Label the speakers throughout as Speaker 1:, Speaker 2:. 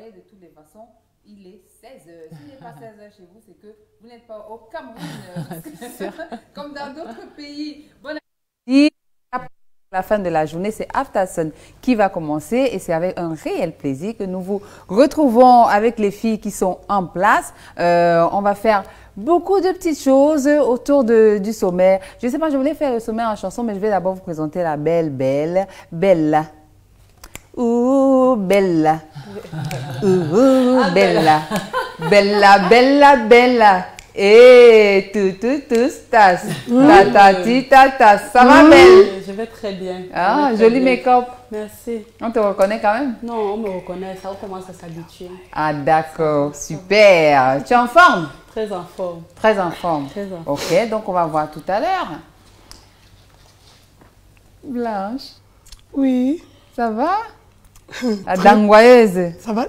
Speaker 1: De toutes les façons, il est 16h. S'il n'est pas 16h chez vous, c'est que vous n'êtes pas au Cameroun. Comme dans d'autres pays. Bon appétit. À la fin de la journée, c'est After Sun qui va commencer et c'est avec un réel plaisir que nous vous retrouvons avec les filles qui sont en place. On va faire beaucoup de petites choses autour du sommaire. Je ne sais pas, je voulais faire le sommaire en chanson, mais je vais d'abord vous présenter la Bella. Ouh, Bella. Ouh, Bella. Bella, Bella, Bella. Et tout, tas. Tata, ça va, Belle?
Speaker 2: Je vais très bien.
Speaker 1: Ah, joli make-up.
Speaker 2: Merci.
Speaker 1: On te reconnaît quand même?
Speaker 2: Non, on me reconnaît, ça commence à s'habituer.
Speaker 1: Ah, d'accord, super. Tu es en forme?
Speaker 2: Très en forme.
Speaker 1: Très en forme.
Speaker 2: Très en forme.
Speaker 1: Ok, donc on va voir tout à l'heure. Blanche.
Speaker 3: Oui.
Speaker 1: Ça va? La dangoyeuse.
Speaker 3: Ça va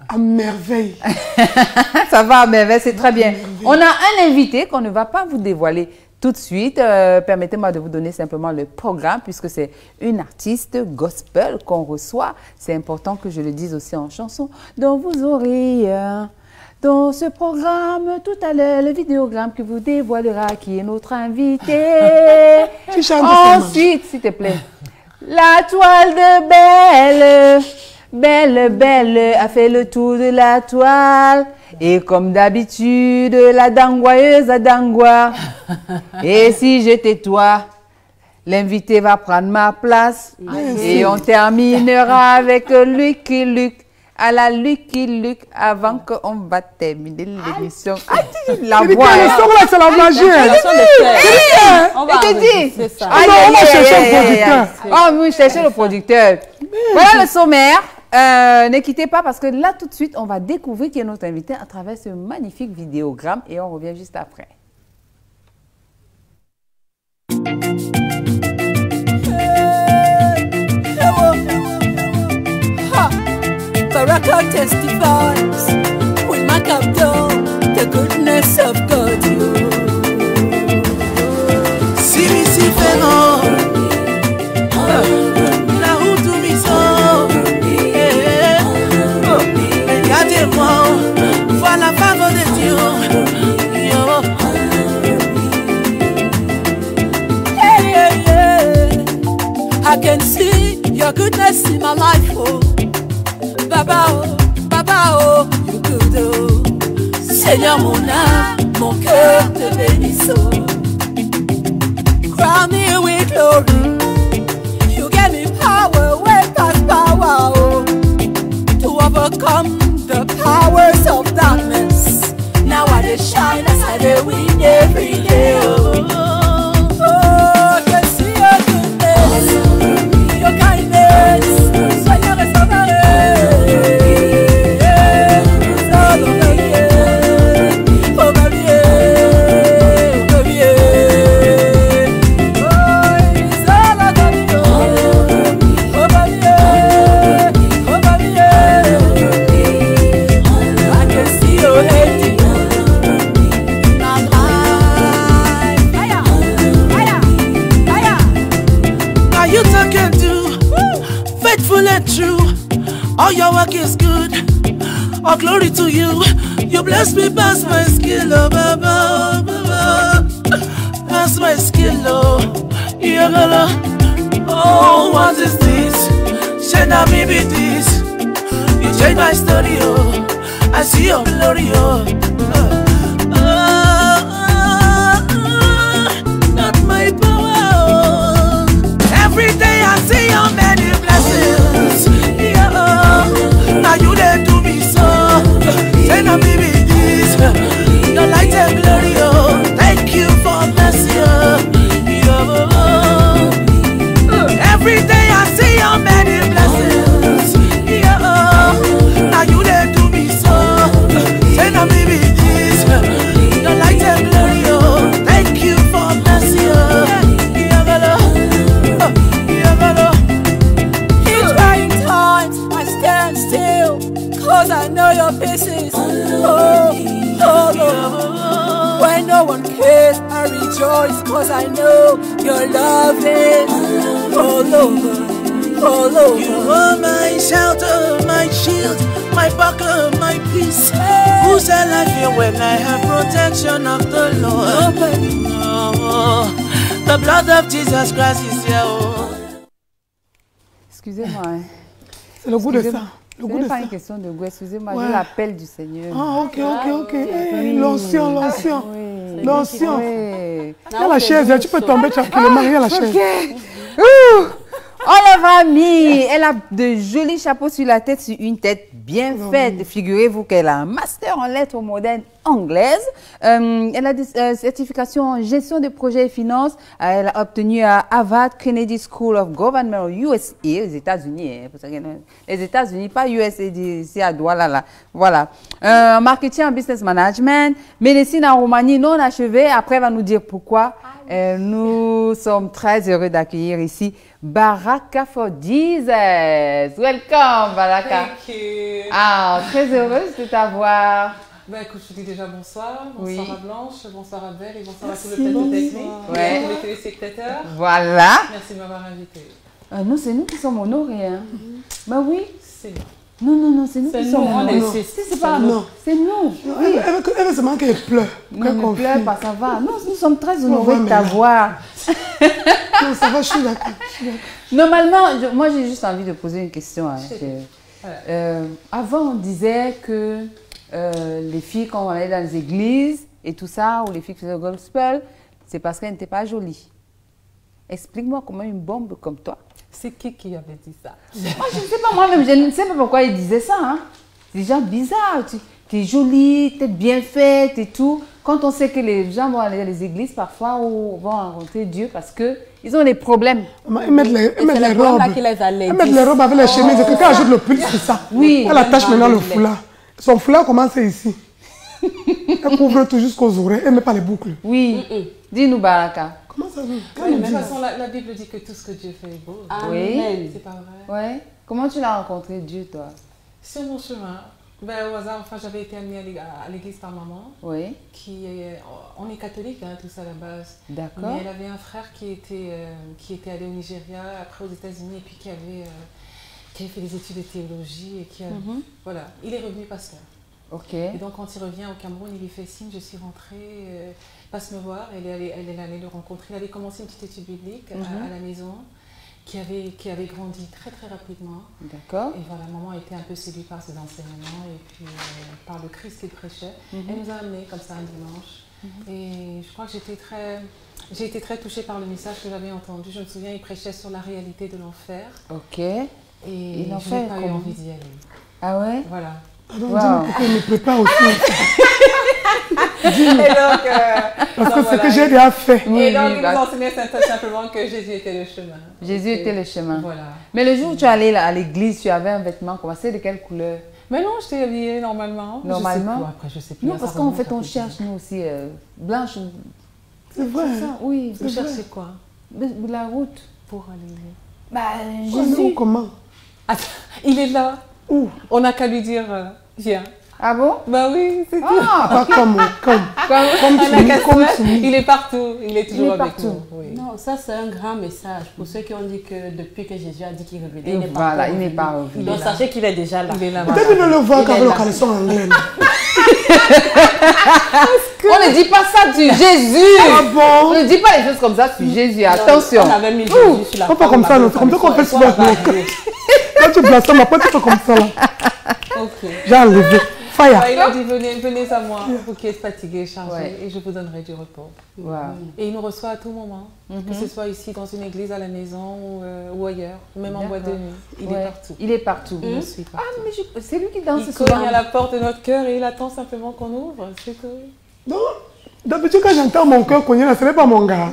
Speaker 3: à merveille.
Speaker 1: Ça va à merveille, c'est très bien. On a un invité qu'on ne va pas vous dévoiler tout de suite. Permettez-moi de vous donner simplement le programme puisque c'est une artiste gospel qu'on reçoit. C'est important que je le dise aussi en chanson. Donc vous aurez dans ce programme tout à l'heure le vidéogramme qui vous dévoilera qui est notre invité. Ensuite, s'il te plaît. La toile de Belle a fait le tour de la toile. Et comme d'habitude, la dangoyeuse a dangoie. Et si j'étais toi, l'invité va prendre ma place. Et on terminera avec Lucky Luke. À la Lucky Luke avant qu'on va terminer l'émission. Ah, la voix.
Speaker 3: C'est la magie.
Speaker 2: On va
Speaker 1: c'est ça.
Speaker 3: On va chercher le producteur.
Speaker 1: Oh oui, chercher le producteur. Voilà le sommaire. Ne quittez pas parce que là, tout de suite, on va découvrir qui est notre invité à travers ce magnifique vidéogramme et on revient juste après.
Speaker 4: Baraka testifies when my cup down the goodness of God. Si fero la route mission. Regardez-moi, vois la faveur de Dieu. I can see your goodness in my life. Oh. Baba, oh, you good, oh. Seigneur, mon âme, mon cœur te bénisse, oh. Crown me with glory. You gave me power, way past power, oh. To overcome the powers of darkness. Now I dey shine as I dey win every day, oh. Oh, I can see your goodness, your kindness. Seigneur est sauveur. All your work is good. All glory to you. You bless me past my skill, oh Baba, Baba. Past my skill, oh yeah, Baba. Oh, what is this? Should not me be this? You change my story, oh. I see your glory, oh. Not my power, oh. Every day I see your many blessings. Now you there to be so. Say now baby this. Your light and glory, oh. Thank you for mercy, oh. Every day I see your many blessings. Now you there to be so. places. Oh Lord. When no one cares, I rejoice, cause I know you're loving. Oh Lord. Oh Lord.
Speaker 5: You are my shelter, my shield, my buckler, my peace. Who shall I fear when I have protection of the Lord? Oh, the blood of Jesus Christ is here. Oh.
Speaker 1: Excusez-moi.
Speaker 3: C'est le goût de ça. Le
Speaker 1: Ce
Speaker 3: goût
Speaker 1: n'est
Speaker 3: de
Speaker 1: pas
Speaker 3: ça.
Speaker 1: une question de goût, excusez-moi,
Speaker 3: Ouais.
Speaker 1: j'ai l'appel du Seigneur.
Speaker 3: Ah, ok. L'onction, l'onction.
Speaker 1: Oui.
Speaker 3: L'onction.
Speaker 1: Oui.
Speaker 3: Il y a la chaise, tu peux tomber tranquillement, il y a la chaise.
Speaker 1: Ouh. Oh la famille, elle a de jolis chapeaux sur la tête, sur une tête bien faite. Figurez-vous qu'elle a un master en lettres modernes anglaises. Elle a des certifications en gestion de projets et finances. Elle a obtenu à Harvard Kennedy School of Government USA, les États-Unis. Les États-Unis, pas USA, ici à Douala, là. Voilà. Marketing en business management, médecine en Roumanie non achevée. Après, elle va nous dire pourquoi. Nous sommes très heureux d'accueillir ici Baraka for Jesus. Welcome, Baraka.
Speaker 6: Thank you.
Speaker 1: Ah, très heureuse de t'avoir.
Speaker 6: Ben, écoute, je te dis déjà bonsoir.
Speaker 1: Oui.
Speaker 6: Bonsoir à Blanche, bonsoir à Belle et bonsoir à tout le plateau technique.
Speaker 1: Ouais.
Speaker 6: Et à tous les téléspectateurs.
Speaker 1: Voilà.
Speaker 6: Merci de m'avoir invité.
Speaker 1: Nous, c'est nous qui sommes honorés. Hein. Bah oui.
Speaker 6: C'est
Speaker 1: Non, c'est nous qui sommes honorés. C'est pas nous. C'est nous. Oui.
Speaker 3: Elle veut seulement qu'elle pleure.
Speaker 1: Non, ne pleure pas, ça va. Nous sommes très honorés
Speaker 3: ouais,
Speaker 1: de
Speaker 3: mais
Speaker 1: t'avoir.
Speaker 3: Non, ça va, je suis d'accord.
Speaker 1: Normalement, moi, j'ai juste envie de poser une question. Hein,
Speaker 6: Voilà.
Speaker 1: Avant, on disait que les filles, quand on allait dans les églises et tout ça, ou les filles qui faisaient le gospel, c'est parce qu'elles n'étaient pas jolies. Explique-moi comment une bombe comme toi.
Speaker 6: C'est qui avait dit ça?
Speaker 1: Moi, je ne sais pas, moi-même, je ne sais pas pourquoi ils disaient ça. Hein. C'est des gens bizarres. Tu es jolie, tu es bien faite et tout. Quand on sait que les gens vont aller dans les églises parfois ou vont rencontrer Dieu parce qu'ils ont des problèmes.
Speaker 3: Ils mettent les robes. Ils mettent les robes avec les chemises. Quelqu'un ajoute le pull, c'est ça.
Speaker 1: Oui.
Speaker 3: Elle attache maintenant le foulard. Son foulard commence ici. Elle couvre tout jusqu'aux oreilles. Elle ne met pas les boucles.
Speaker 1: Oui. Dis-nous, Baraka.
Speaker 3: Comment ça va?
Speaker 6: Oui, mais de toute façon, la Bible dit que tout ce que Dieu fait est beau.
Speaker 1: Oui.
Speaker 6: C'est pas vrai?
Speaker 1: Ouais. Comment tu l'as rencontré, Dieu, toi?
Speaker 6: Sur mon chemin, ben, au hasard, enfin, j'avais été amenée à l'église par maman.
Speaker 1: Oui.
Speaker 6: On est catholique, hein, tous à la base.
Speaker 1: D'accord.
Speaker 6: Mais elle avait un frère qui était allé au Nigeria, après aux États-Unis, et puis qui avait fait des études de théologie. Et qui voilà, il est revenu pasteur.
Speaker 1: Ok.
Speaker 6: Et donc, quand il revient au Cameroun, il lui fait signe, je suis rentrée, passe me voir. Elle est allée le rencontrer. Il avait commencé une petite étude biblique à la maison, qui avait grandi très très rapidement.
Speaker 1: D'accord.
Speaker 6: Et voilà, maman était un peu séduite par ses enseignements et puis par le Christ qu'il prêchait. Elle nous a amenés comme ça un dimanche. Et je crois que j'ai été très touchée par le message que j'avais entendu. Je me souviens, il prêchait sur la réalité de l'enfer.
Speaker 1: Ok.
Speaker 6: Et
Speaker 1: Et
Speaker 6: je
Speaker 1: l'enfer,
Speaker 6: n'ai pas eu
Speaker 1: comment?
Speaker 6: envie d'y aller.
Speaker 1: Ah ouais?
Speaker 6: Voilà.
Speaker 3: Alors,
Speaker 1: Wow.
Speaker 3: dis-moi pourquoi il me prépare aussi.
Speaker 6: Et donc,
Speaker 3: Parce que c'est ce que j'ai déjà fait.
Speaker 1: Oui,
Speaker 6: et donc,
Speaker 1: oui,
Speaker 6: il
Speaker 1: bah.
Speaker 6: nous enseignait simplement que Jésus était le chemin.
Speaker 1: Jésus était le chemin.
Speaker 6: Voilà.
Speaker 1: Mais le jour où tu es allé à l'église, tu avais un vêtement, comment c'est, de quelle couleur?
Speaker 6: Mais non, je t'ai habillée normalement.
Speaker 1: Normalement?
Speaker 6: Je sais plus, après, je sais plus.
Speaker 1: Non,
Speaker 6: Ça
Speaker 1: parce qu'en
Speaker 6: remonte
Speaker 1: fait, on
Speaker 6: rapidement.
Speaker 1: cherche, nous aussi, blanche.
Speaker 3: C'est vrai.
Speaker 1: C'est ça, oui.
Speaker 6: Vous cherchez quoi
Speaker 1: De la route.
Speaker 6: pour aller?
Speaker 1: Bah,
Speaker 3: Jésus. Comment?
Speaker 6: Attends, il est là.
Speaker 3: Où?
Speaker 6: On n'a qu'à lui dire viens.
Speaker 1: Ah bon?
Speaker 6: Bah oui, c'est tout.
Speaker 3: Pas comme
Speaker 6: On n'a
Speaker 3: Soumi,
Speaker 6: qu'à se
Speaker 3: comme
Speaker 6: mettre.
Speaker 3: Soumi.
Speaker 6: Il est partout. Il est toujours
Speaker 1: Il est
Speaker 6: avec
Speaker 1: partout.
Speaker 6: nous. Oui.
Speaker 2: Non, ça c'est un grand message pour ceux qui ont dit que depuis que Jésus a dit qu'il revenait,
Speaker 1: Et
Speaker 2: il n'est pas
Speaker 1: voilà,
Speaker 2: encore
Speaker 1: il n'est
Speaker 2: revenu.
Speaker 1: pas revenu.
Speaker 2: Donc sachez qu'il est déjà là.
Speaker 6: Il est là.
Speaker 3: Peut-être qu'il ne le voit
Speaker 2: Il
Speaker 3: qu'avec
Speaker 2: est
Speaker 3: le
Speaker 2: là.
Speaker 3: caleçon anglais.
Speaker 1: On ne dit pas ça sur Jésus.
Speaker 3: Ah bon?
Speaker 1: On ne dit pas les choses comme ça sur Jésus. Attention.
Speaker 2: On avait mis Jésus sur la
Speaker 3: Faut pas comme ça, non, c'est comme ça qu'on fait souvent. Quand tu blasphèmes, après tu fais comme ça là.
Speaker 6: Ok.
Speaker 3: J'ai enlevé. Fire.
Speaker 6: Il a dit venez à moi, vous qui êtes fatigués, chargés,
Speaker 1: Ouais.
Speaker 6: et je vous donnerai du repos.
Speaker 1: Wow.
Speaker 6: Et il nous reçoit à tout moment, que ce soit ici dans une église, à la maison ou ailleurs, ou même en boîte de nuit. Il
Speaker 1: Ouais.
Speaker 6: est partout.
Speaker 1: Il est partout.
Speaker 6: Il nous suit partout.
Speaker 1: Ah, mais c'est lui qui danse
Speaker 6: Il
Speaker 1: souvent.
Speaker 6: cogne à la porte de notre cœur et il attend simplement qu'on ouvre. C'est tout.
Speaker 3: Non, d'habitude quand j'entends mon cœur cogner là, ce n'est pas mon gars.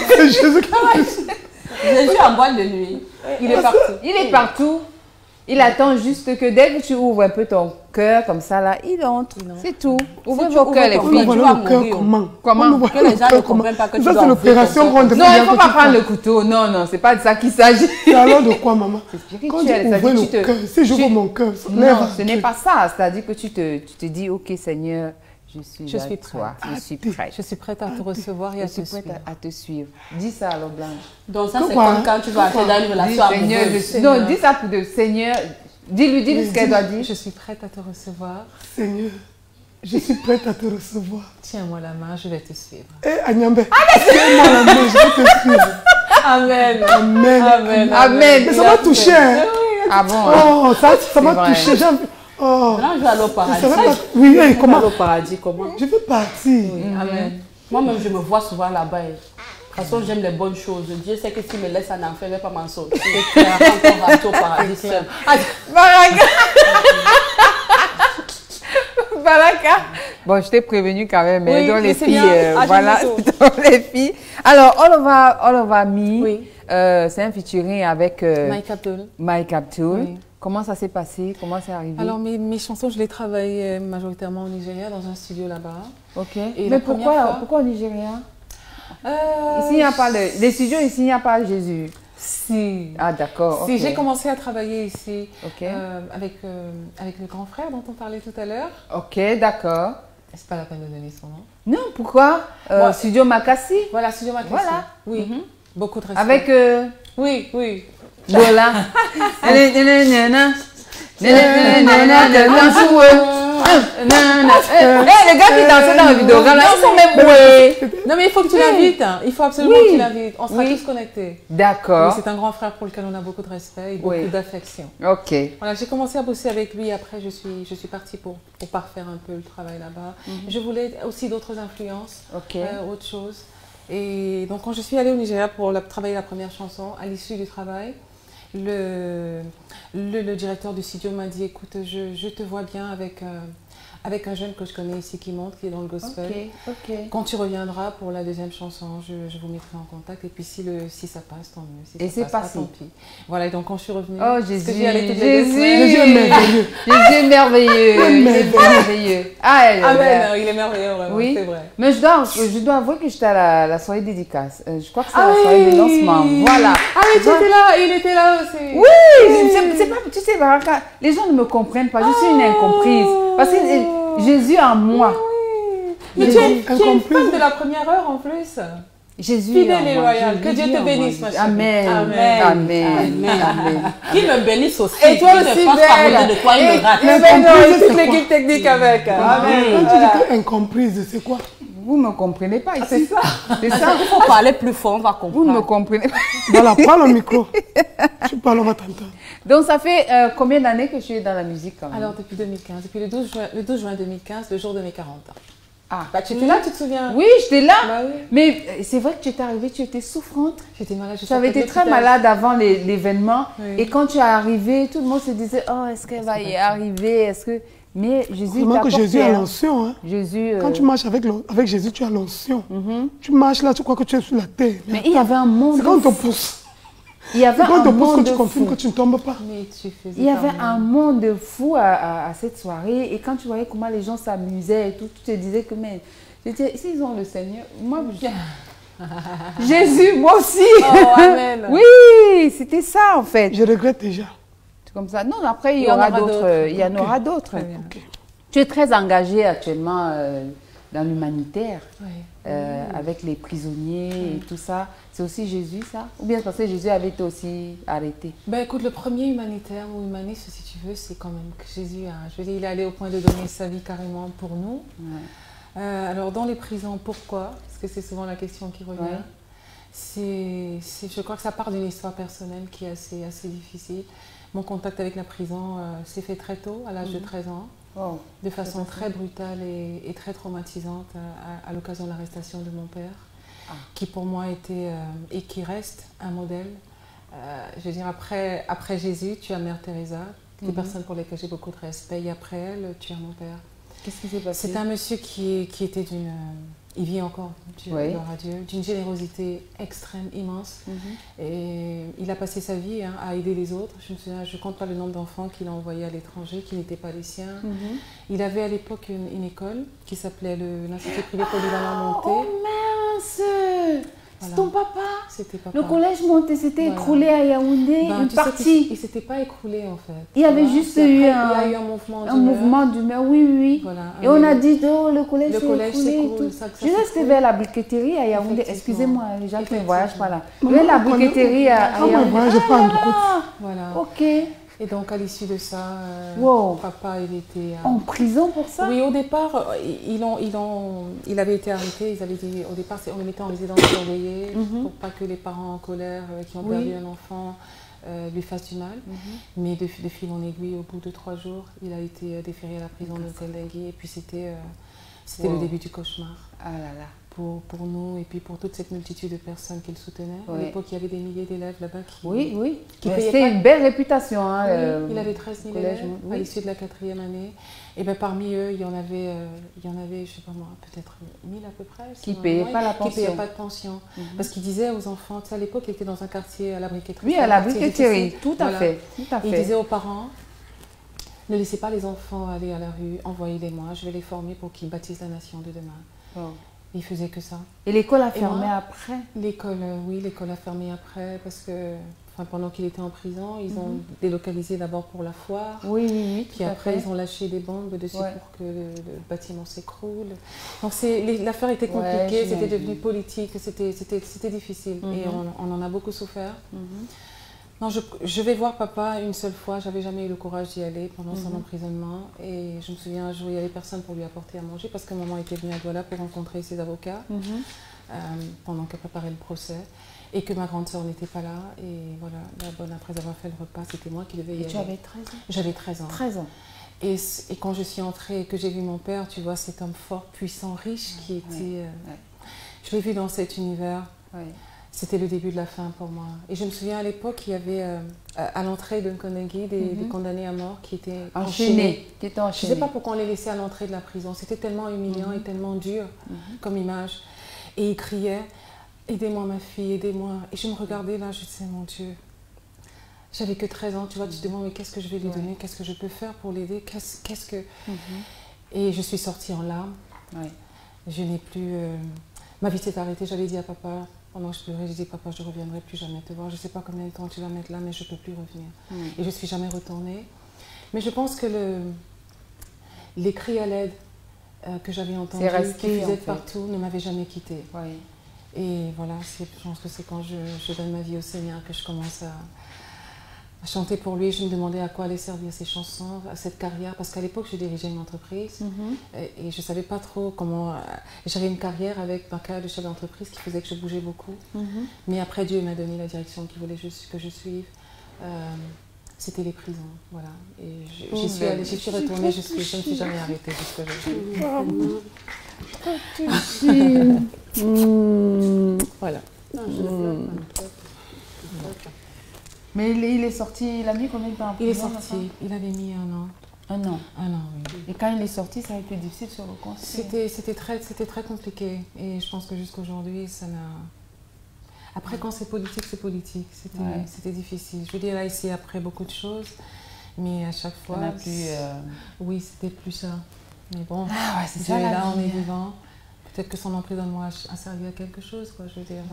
Speaker 3: C'est Jésus qui
Speaker 2: Jésus en boîte de nuit.
Speaker 6: Il est partout.
Speaker 1: Il est partout. Il attend juste que dès que tu ouvres un peu ton cœur, comme ça, là, il entre. C'est tout. Ouvrez vos cœurs, les filles.
Speaker 3: On ouvre le cœur comment?
Speaker 1: Comment?
Speaker 2: Que les gens ne comprennent pas que tu dois
Speaker 3: Ça, c'est l'opération qu'on te
Speaker 1: Non, il ne faut pas prendre le couteau. Non, non, c'est pas de ça qu'il s'agit.
Speaker 3: C'est alors de quoi, maman?
Speaker 1: C'est
Speaker 3: Quand
Speaker 1: spirituel.
Speaker 3: tu ouvres le cœur, si j'ouvre mon cœur, ça lève.
Speaker 1: Non, ce n'est pas ça. C'est-à-dire que tu te dis, ok, Seigneur, je suis avec toi. Je suis prête.
Speaker 6: Je suis prête à te recevoir et
Speaker 1: Je
Speaker 6: à
Speaker 1: suis
Speaker 6: te
Speaker 1: prête
Speaker 6: suivre.
Speaker 1: à te suivre. Dis ça alors, Blanche.
Speaker 2: Donc ça, c'est
Speaker 3: Quoi?
Speaker 2: comme quand tu vas entrer dans une
Speaker 1: Dis,
Speaker 2: relation
Speaker 1: Seigneur,
Speaker 2: amoureuse.
Speaker 1: non, dis ça pour de Seigneur. Dis-lui ce qu'elle doit dire.
Speaker 6: Je suis prête à te recevoir.
Speaker 3: Seigneur, je suis prête à te recevoir.
Speaker 6: Tiens-moi la main, je vais te suivre.
Speaker 3: Eh, Agnambé, tiens-moi la main, je vais te suivre.
Speaker 6: Amen.
Speaker 3: Amen.
Speaker 6: Amen.
Speaker 1: Amen.
Speaker 3: Mais ça m'a touché, hein.
Speaker 1: Ah bon?
Speaker 3: Oh, ça m'a
Speaker 1: vrai.
Speaker 3: touché. Oh,
Speaker 2: Maintenant, je vais aller au paradis.
Speaker 3: je savais pas. Oui,
Speaker 2: Je vais
Speaker 3: comment?
Speaker 2: aller au paradis, comment?
Speaker 3: Je veux partir.
Speaker 2: Amen. Moi-même, je me vois souvent là-bas. De toute façon, j'aime les bonnes choses. Dieu sait que s'il me laisse en enfer, il ne va pas m'en sortir. Quand on va au paradis seul.
Speaker 1: Baraka. Baraka. Bon, je t'ai prévenu quand même, mais
Speaker 6: Oui,
Speaker 1: dans les
Speaker 6: mais c'est
Speaker 1: filles,
Speaker 6: bien. Ah,
Speaker 1: voilà,
Speaker 6: j'aime
Speaker 1: dans les filles. Alors, All Over Me,
Speaker 6: Oui.
Speaker 1: c'est un featuring avec
Speaker 6: Mike Abdul.
Speaker 1: Mike Abdul.
Speaker 6: Oui.
Speaker 1: Comment ça s'est passé? Comment c'est arrivé?
Speaker 6: Alors, mes chansons, je les travaillais majoritairement au Nigeria, dans un studio là-bas.
Speaker 1: Ok.
Speaker 6: Et
Speaker 1: Mais
Speaker 6: la première fois-
Speaker 1: pourquoi au Nigeria?
Speaker 6: Euh,
Speaker 1: Ici, il n'y a pas les studios, ici, il n'y a pas Jésus.
Speaker 6: Si.
Speaker 1: Ah, d'accord.
Speaker 6: Si,
Speaker 1: ok.
Speaker 6: j'ai commencé à travailler ici
Speaker 1: Ok.
Speaker 6: avec le grand frère dont on parlait tout à l'heure.
Speaker 1: Ok, d'accord.
Speaker 6: C'est pas la peine de donner son nom.
Speaker 1: Non, pourquoi?
Speaker 6: Moi-
Speaker 1: Studio Makassi.
Speaker 6: Voilà, studio Makassi.
Speaker 1: Voilà.
Speaker 6: Oui.
Speaker 1: Mhm.
Speaker 6: Beaucoup de respect.
Speaker 1: Avec
Speaker 6: Oui, oui.
Speaker 1: Lola. Les gars qui dansaient dans la vidéo, là, ils sont même boués.
Speaker 6: Non, mais il faut que tu l'invites. Hein. Il faut absolument
Speaker 1: Oui.
Speaker 6: que tu l'invites. On sera
Speaker 1: Oui.
Speaker 6: tous connectés.
Speaker 1: D'accord.
Speaker 6: Oui, c'est un grand frère pour lequel on a beaucoup de respect et beaucoup
Speaker 1: Oui.
Speaker 6: d'affection.
Speaker 1: Ok.
Speaker 6: Voilà, j'ai commencé à bosser avec lui. Après, je suis partie pour parfaire un peu le travail là-bas. Je voulais aussi d'autres influences,
Speaker 1: Ok.
Speaker 6: autre chose. Et donc, quand je suis allée au Nigeria pour travailler la première chanson, à l'issue du travail, le directeur du studio m'a dit, écoute, je te vois bien avec un jeune que je connais ici qui monte, qui est dans le gospel.
Speaker 1: Ok. Ok.
Speaker 6: Quand tu reviendras pour la deuxième chanson, je vous mettrai en contact. Et puis si ça passe, tant mieux. Si
Speaker 1: Et
Speaker 6: ça
Speaker 1: c'est
Speaker 6: passe pas,
Speaker 1: passé.
Speaker 6: tant pis. Voilà, et donc quand je suis revenue,
Speaker 1: Oh
Speaker 6: parce que
Speaker 1: Jésus,
Speaker 6: j'y allais toutes les 2
Speaker 1: Jésus,
Speaker 6: semaines.
Speaker 3: Jésus est merveilleux.
Speaker 1: Jésus est merveilleux, il est merveilleux. Ah, elle est
Speaker 6: Ah
Speaker 1: belle.
Speaker 6: ben, il est merveilleux, vraiment,
Speaker 1: Oui.
Speaker 6: c'est vrai.
Speaker 1: Mais je dois avouer que j'étais à la soirée dédicace. Je crois que c'est
Speaker 6: Ah
Speaker 1: la soirée
Speaker 6: oui.
Speaker 1: de lancement. Voilà.
Speaker 6: Ah mais tu étais là, il était là aussi.
Speaker 1: Oui, c'est pas, tu sais, Baraka, les gens ne me comprennent pas. Je suis une incomprise. Parce que Jésus en moi.
Speaker 6: Mais tu
Speaker 1: Jésus,
Speaker 6: es une
Speaker 3: incomprise.
Speaker 6: femme de la première heure en plus.
Speaker 1: Jésus
Speaker 6: Fidèle
Speaker 1: en
Speaker 6: et
Speaker 1: moi.
Speaker 6: loyale. Que Dieu te
Speaker 1: en moi.
Speaker 6: bénisse, ma chérie.
Speaker 1: Amen.
Speaker 6: Amen.
Speaker 1: Amen. Amen.
Speaker 2: Qu'il me bénisse aussi.
Speaker 6: Et toi
Speaker 2: qu'il ne
Speaker 6: aussi,
Speaker 2: fasse pas
Speaker 6: belle.
Speaker 2: voler de toi, il me rate.
Speaker 6: Et ben non, et toute
Speaker 3: c'est quoi?
Speaker 6: l'équipe technique avec. Amen.
Speaker 3: Quand tu
Speaker 6: Voilà.
Speaker 3: dis que incomprise, c'est quoi?
Speaker 1: Vous ne me comprenez pas ici.
Speaker 6: C'est ça.
Speaker 1: C'est ça.
Speaker 2: Il faut parler plus fort, on va
Speaker 1: Vous ne me
Speaker 2: comprendre.
Speaker 1: comprenez pas.
Speaker 3: Voilà, prends le micro. Tu parles, on va t'entendre.
Speaker 1: Donc, ça fait combien d'années que tu es dans la musique quand même?
Speaker 6: Alors depuis 2015, depuis le 12 juin 2015, le jour de mes 40 ans.
Speaker 1: Ah.
Speaker 6: Bah, tu étais là, tu te souviens?
Speaker 1: Oui, j'étais là.
Speaker 6: Bah oui.
Speaker 1: Mais c'est vrai que tu étais arrivée, tu étais souffrante.
Speaker 6: J'étais malade.
Speaker 1: Tu avais été très malade avant l'événement.
Speaker 6: Oui.
Speaker 1: Et quand tu es arrivée, tout le monde se disait, oh, est-ce qu'elle va y arriver? Est-ce que... Mais Jésus
Speaker 3: Vraiment
Speaker 1: t'a
Speaker 3: que
Speaker 1: porté,
Speaker 3: Jésus a
Speaker 1: hein.
Speaker 3: l'onction. Hein.
Speaker 1: Jésus...
Speaker 3: Quand tu marches avec Jésus, tu as l'onction. Tu marches là, tu crois que tu es sur la terre.
Speaker 1: Mais il y avait un monde
Speaker 3: C'est quand on te
Speaker 1: fou.
Speaker 3: pousse.
Speaker 1: Il y avait
Speaker 3: C'est quand
Speaker 1: un
Speaker 3: on te pousse que
Speaker 1: monde
Speaker 3: tu confirmes
Speaker 1: fou.
Speaker 3: que tu ne tombes pas.
Speaker 6: Mais tu faisais
Speaker 1: Il y avait
Speaker 6: quand
Speaker 1: un
Speaker 6: même.
Speaker 1: monde fou à cette soirée. Et quand tu voyais comment les gens s'amusaient et tout, tu te disais que, mais, s'ils ont le Seigneur, moi, Jésus, moi aussi.
Speaker 6: Oh, amen.
Speaker 1: Oui, c'était ça en fait.
Speaker 3: Je regrette déjà.
Speaker 1: C'est comme ça. Non, après, il
Speaker 6: Il
Speaker 1: y
Speaker 6: y en
Speaker 1: aura
Speaker 6: aura
Speaker 1: d'autres.
Speaker 6: d'autres.
Speaker 1: Il y en aura d'autres.
Speaker 6: Très bien.
Speaker 1: Tu es très engagée actuellement dans l'humanitaire,
Speaker 6: Oui.
Speaker 1: avec les prisonniers et tout ça. C'est aussi Jésus, ça? Ou bien parce que Jésus avait été aussi arrêté?
Speaker 6: Ben écoute, le premier humanitaire ou humaniste, si tu veux, c'est quand même que Jésus a. Je veux dire, il est allé au point de donner sa vie carrément pour nous.
Speaker 1: Ouais.
Speaker 6: Alors dans les prisons, pourquoi? Parce que c'est souvent la question qui revient.
Speaker 1: Ouais.
Speaker 6: Je crois que ça part d'une histoire personnelle qui est assez difficile. Mon contact avec la prison s'est fait très tôt, à l'âge de 13 ans,
Speaker 1: Oh.
Speaker 6: de façon très brutale et très traumatisante à l'occasion de l'arrestation de mon père, qui pour moi était et qui reste un modèle. Je veux dire, après Jésus, tu as Mère Teresa, des personnes pour lesquelles j'ai beaucoup de respect, et après elle, tu as mon père.
Speaker 1: Qu'est-ce qui s'est passé?
Speaker 6: C'est un monsieur qui était il vit encore,
Speaker 2: Oui.
Speaker 6: gloire à Dieu, d'une générosité extrême, immense. Et il a passé sa vie à aider les autres. Je me souviens, je ne compte pas le nombre d'enfants qu'il a envoyés à l'étranger, qui n'étaient pas les siens. Il avait à l'époque une école qui s'appelait l'Institut privé polyvalent Monté.
Speaker 2: Oh mince! C'est ton papa?
Speaker 6: C'était papa.
Speaker 2: Le collège Monté s'était écroulé à Yaoundé, une partie.
Speaker 6: Il ne s'était pas écroulé en fait.
Speaker 2: Il y avait juste eu
Speaker 6: un mouvement
Speaker 2: d'humeur, oui.
Speaker 6: Voilà,
Speaker 2: et on a dit, oh, le collège s'est écroulé et tout.
Speaker 6: Je
Speaker 2: suis restée vers la briqueterie à Yaoundé. Excusez-moi, les gens qui ne voyagent pas là. Vers la briqueterie à Yaoundé.
Speaker 6: Voilà.
Speaker 2: Ok.
Speaker 6: Et donc, à l'issue de ça, papa, il était...
Speaker 2: en prison pour ça?
Speaker 6: Oui, au départ, il avait été arrêté. Ils avaient dit, au départ, on le mettait en résidence surveillée pour pas que les parents en colère qui ont perdu un enfant lui fassent du mal. Mais de fil en aiguille, au bout de 3 jours, il a été déféré à la prison de Telengui. Et puis, c'était le début du cauchemar.
Speaker 2: Ah là là.
Speaker 6: Pour nous et puis pour toute cette multitude de personnes qu'il soutenait. À l'époque, il y avait des milliers d'élèves là-bas qui
Speaker 2: c'était une belle réputation. Hein,
Speaker 6: il avait 13 000 élèves à l'issue de la 4e année. Et bien parmi eux, il y en avait, je ne sais pas moi, peut-être 1000 à peu près.
Speaker 2: Qui ne payaient pas la pension.
Speaker 6: Qui ne payaient pas de pension. Parce qu'il disait aux enfants, tu sais, à l'époque, il était dans un quartier à la briqueterie.
Speaker 2: Oui, à la briqueterie, tout à fait.
Speaker 6: Il disait aux parents, ne laissez pas les enfants aller à la rue, envoyez-les-moi, je vais les former pour qu'ils bâtissent la nation de demain. Il faisait que ça.
Speaker 2: Et l'école a fermé après?
Speaker 6: L'école, oui, l'école a fermé après parce que pendant qu'il était en prison, ils ont délocalisé d'abord pour la foire.
Speaker 2: Oui.
Speaker 6: Puis après, ils ont lâché des bombes dessus pour que le bâtiment s'écroule. Donc l'affaire était compliquée, c'était devenu politique, c'était difficile et on en a beaucoup souffert. Non, je vais voir papa une seule fois, j'avais jamais eu le courage d'y aller pendant son emprisonnement et je me souviens un jour il n'y avait personne pour lui apporter à manger parce que maman était venue à Douala pour rencontrer ses avocats pendant qu'elle préparait le procès et que ma grande sœur n'était pas là et voilà, après avoir fait le repas, c'était moi qui devais y aller.
Speaker 2: Tu avais 13 ans?
Speaker 6: J'avais 13 ans.
Speaker 2: 13 ans.
Speaker 6: Et quand je suis entrée et que j'ai vu mon père, tu vois, cet homme fort, puissant, riche qui était... Je l'ai vu dans cet univers. C'était le début de la fin pour moi. Et je me souviens à l'époque, il y avait à l'entrée de Nkondengi des condamnés à mort qui étaient enchaînés. Je ne sais pas pourquoi on les laissait à l'entrée de la prison. C'était tellement humiliant et tellement dur comme image. Et ils criaient, aidez-moi ma fille, aidez-moi. Et je me regardais là, je disais, mon Dieu, j'avais que 13 ans, tu vois, tu te demandes, mais qu'est-ce que je vais lui donner, qu'est-ce que je peux faire pour l'aider, qu'est-ce que... Et je suis sortie en larmes. Je n'ai plus... Ma vie s'est arrêtée, j'avais dit à papa... Pendant que je pleurais, je disais, papa, je ne reviendrai plus jamais te voir. Je ne sais pas combien de temps tu vas mettre là, mais je ne peux plus revenir. Et je ne suis jamais retournée. Mais je pense que les cris à l'aide que j'avais entendus, qui faisaient partout, ne m'avaient jamais quittée. Et voilà, je pense que c'est quand je donne ma vie au Seigneur que je commence à chanter pour lui. Je me demandais à quoi allaient servir ces chansons, à cette carrière, parce qu'à l'époque, je dirigeais une entreprise et je ne savais pas trop comment... J'avais une carrière avec ma carrière de chef d'entreprise qui faisait que je bougeais beaucoup. Mais après, Dieu m'a donné la direction qu'il voulait que je suive. C'était les prisons, voilà. Et j'y suis retournée, je ne me suis jamais arrêtée jusqu'à aujourd'hui. Voilà.
Speaker 2: Mais il est sorti, il a mis combien de temps?
Speaker 6: Il est sorti, il avait mis 1 an.
Speaker 2: 1 an?
Speaker 6: 1 an, oui.
Speaker 2: Et quand il est sorti, ça a été difficile sur le conseil?
Speaker 6: C'était très compliqué. Et je pense que jusqu'à aujourd'hui, ça n'a... Après, quand c'est politique, c'est politique. C'était difficile. Je veux dire, là, ici, après beaucoup de choses. Mais à chaque fois...
Speaker 2: On a plus...
Speaker 6: Oui, c'était plus ça. Mais bon,
Speaker 2: c'est
Speaker 6: Dieu est là, on est vivant. Peut-être que son emprisonnement a servi à quelque chose, quoi, je veux dire.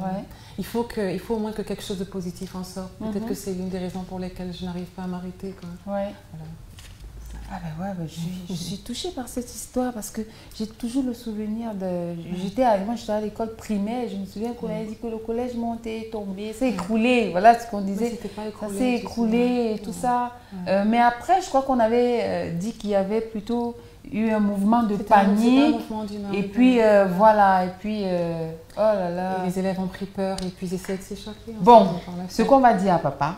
Speaker 6: Il faut au moins que quelque chose de positif en sorte. Peut-être que c'est l'une des raisons pour lesquelles je n'arrive pas à m'arrêter, quoi. Voilà.
Speaker 2: Ah ben ouais, je suis touchée par cette histoire parce que j'ai toujours le souvenir de... J'étais à l'école primaire, je me souviens qu'on avait dit que le collège Monté, tombé, s'est écroulé, voilà ce qu'on disait. Ça s'est écroulé et tout ça. Mais après, je crois qu'on avait dit qu'il y avait plutôt eu un mouvement de panique. Et puis voilà, et puis oh là là.
Speaker 6: Et les élèves ont pris peur et puis ils essaient de s'échapper.
Speaker 2: Bon, ce qu'on va dire à papa,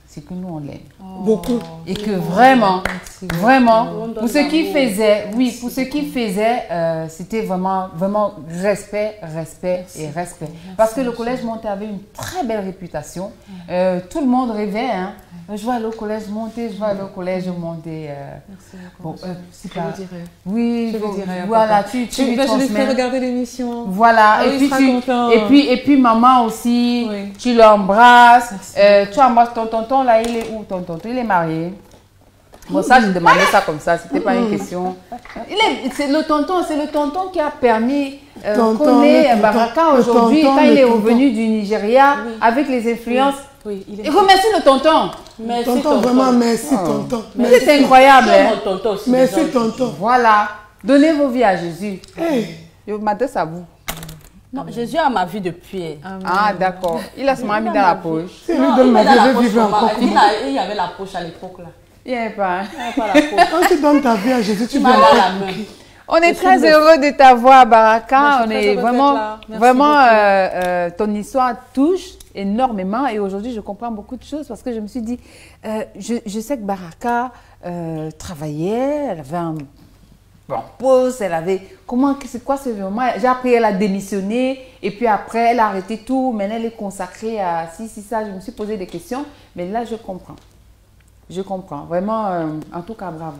Speaker 2: c'est que nous on l'aime
Speaker 3: beaucoup
Speaker 2: et que vraiment pour ce qu'il faisait, pour ce qu'il faisait, c'était vraiment respect et respect. Parce que le collège Monté avait une très belle réputation. Tout le monde rêvait Je vais aller au collège monter, je vais aller au collège monter.
Speaker 6: Merci.
Speaker 2: Bon,
Speaker 6: Je le dirai.
Speaker 2: Oui,
Speaker 6: Je le dirai.
Speaker 2: voilà, tu lui
Speaker 6: Je lui
Speaker 2: transmets.
Speaker 6: fais regarder l'émission.
Speaker 2: Voilà,
Speaker 6: Ah oui, il sera content.
Speaker 2: et puis maman aussi,
Speaker 6: Oui.
Speaker 2: tu l'embrasses. Tu embrasses ton tonton, là, il est où ton tonton? Il est marié. Bon, ça, j'ai demandé ça comme ça, c'était pas une question. C'est le tonton qui a permis connaître Baraka aujourd'hui, quand il est revenu du Nigeria, avec les influences.
Speaker 6: Oui,
Speaker 2: Et remercie le tonton.
Speaker 3: Merci, tonton. Vraiment, merci, tonton.
Speaker 2: C'est incroyable.
Speaker 3: Merci, tonton.
Speaker 2: Voilà. Donnez vos vies à Jésus.
Speaker 3: Hey.
Speaker 2: Je m'adresse à vous.
Speaker 7: Non, Jésus a ma vie depuis.
Speaker 2: Ah, d'accord. Il a seulement mis dans la poche.
Speaker 3: Si lui donne ma vie, je vais vivre encore.
Speaker 7: Il y avait la poche à l'époque là.
Speaker 2: Il n'y avait pas.
Speaker 3: Quand tu donnes ta vie à Jésus, tu
Speaker 7: m'as
Speaker 3: viens
Speaker 7: la main.
Speaker 2: On est très heureux de t'avoir, Baraka. On est
Speaker 6: vraiment,
Speaker 2: ton histoire touche énormément. Et aujourd'hui, je comprends beaucoup de choses parce que je me suis dit, je sais que Baraka travaillait, elle avait un bon poste, elle avait... C'est quoi ce moment? J'ai appris, elle a démissionné et puis après, elle a arrêté tout. Maintenant, elle est consacrée à ça. Je me suis posé des questions, mais là, je comprends. Je comprends. Vraiment, en tout cas, bravo.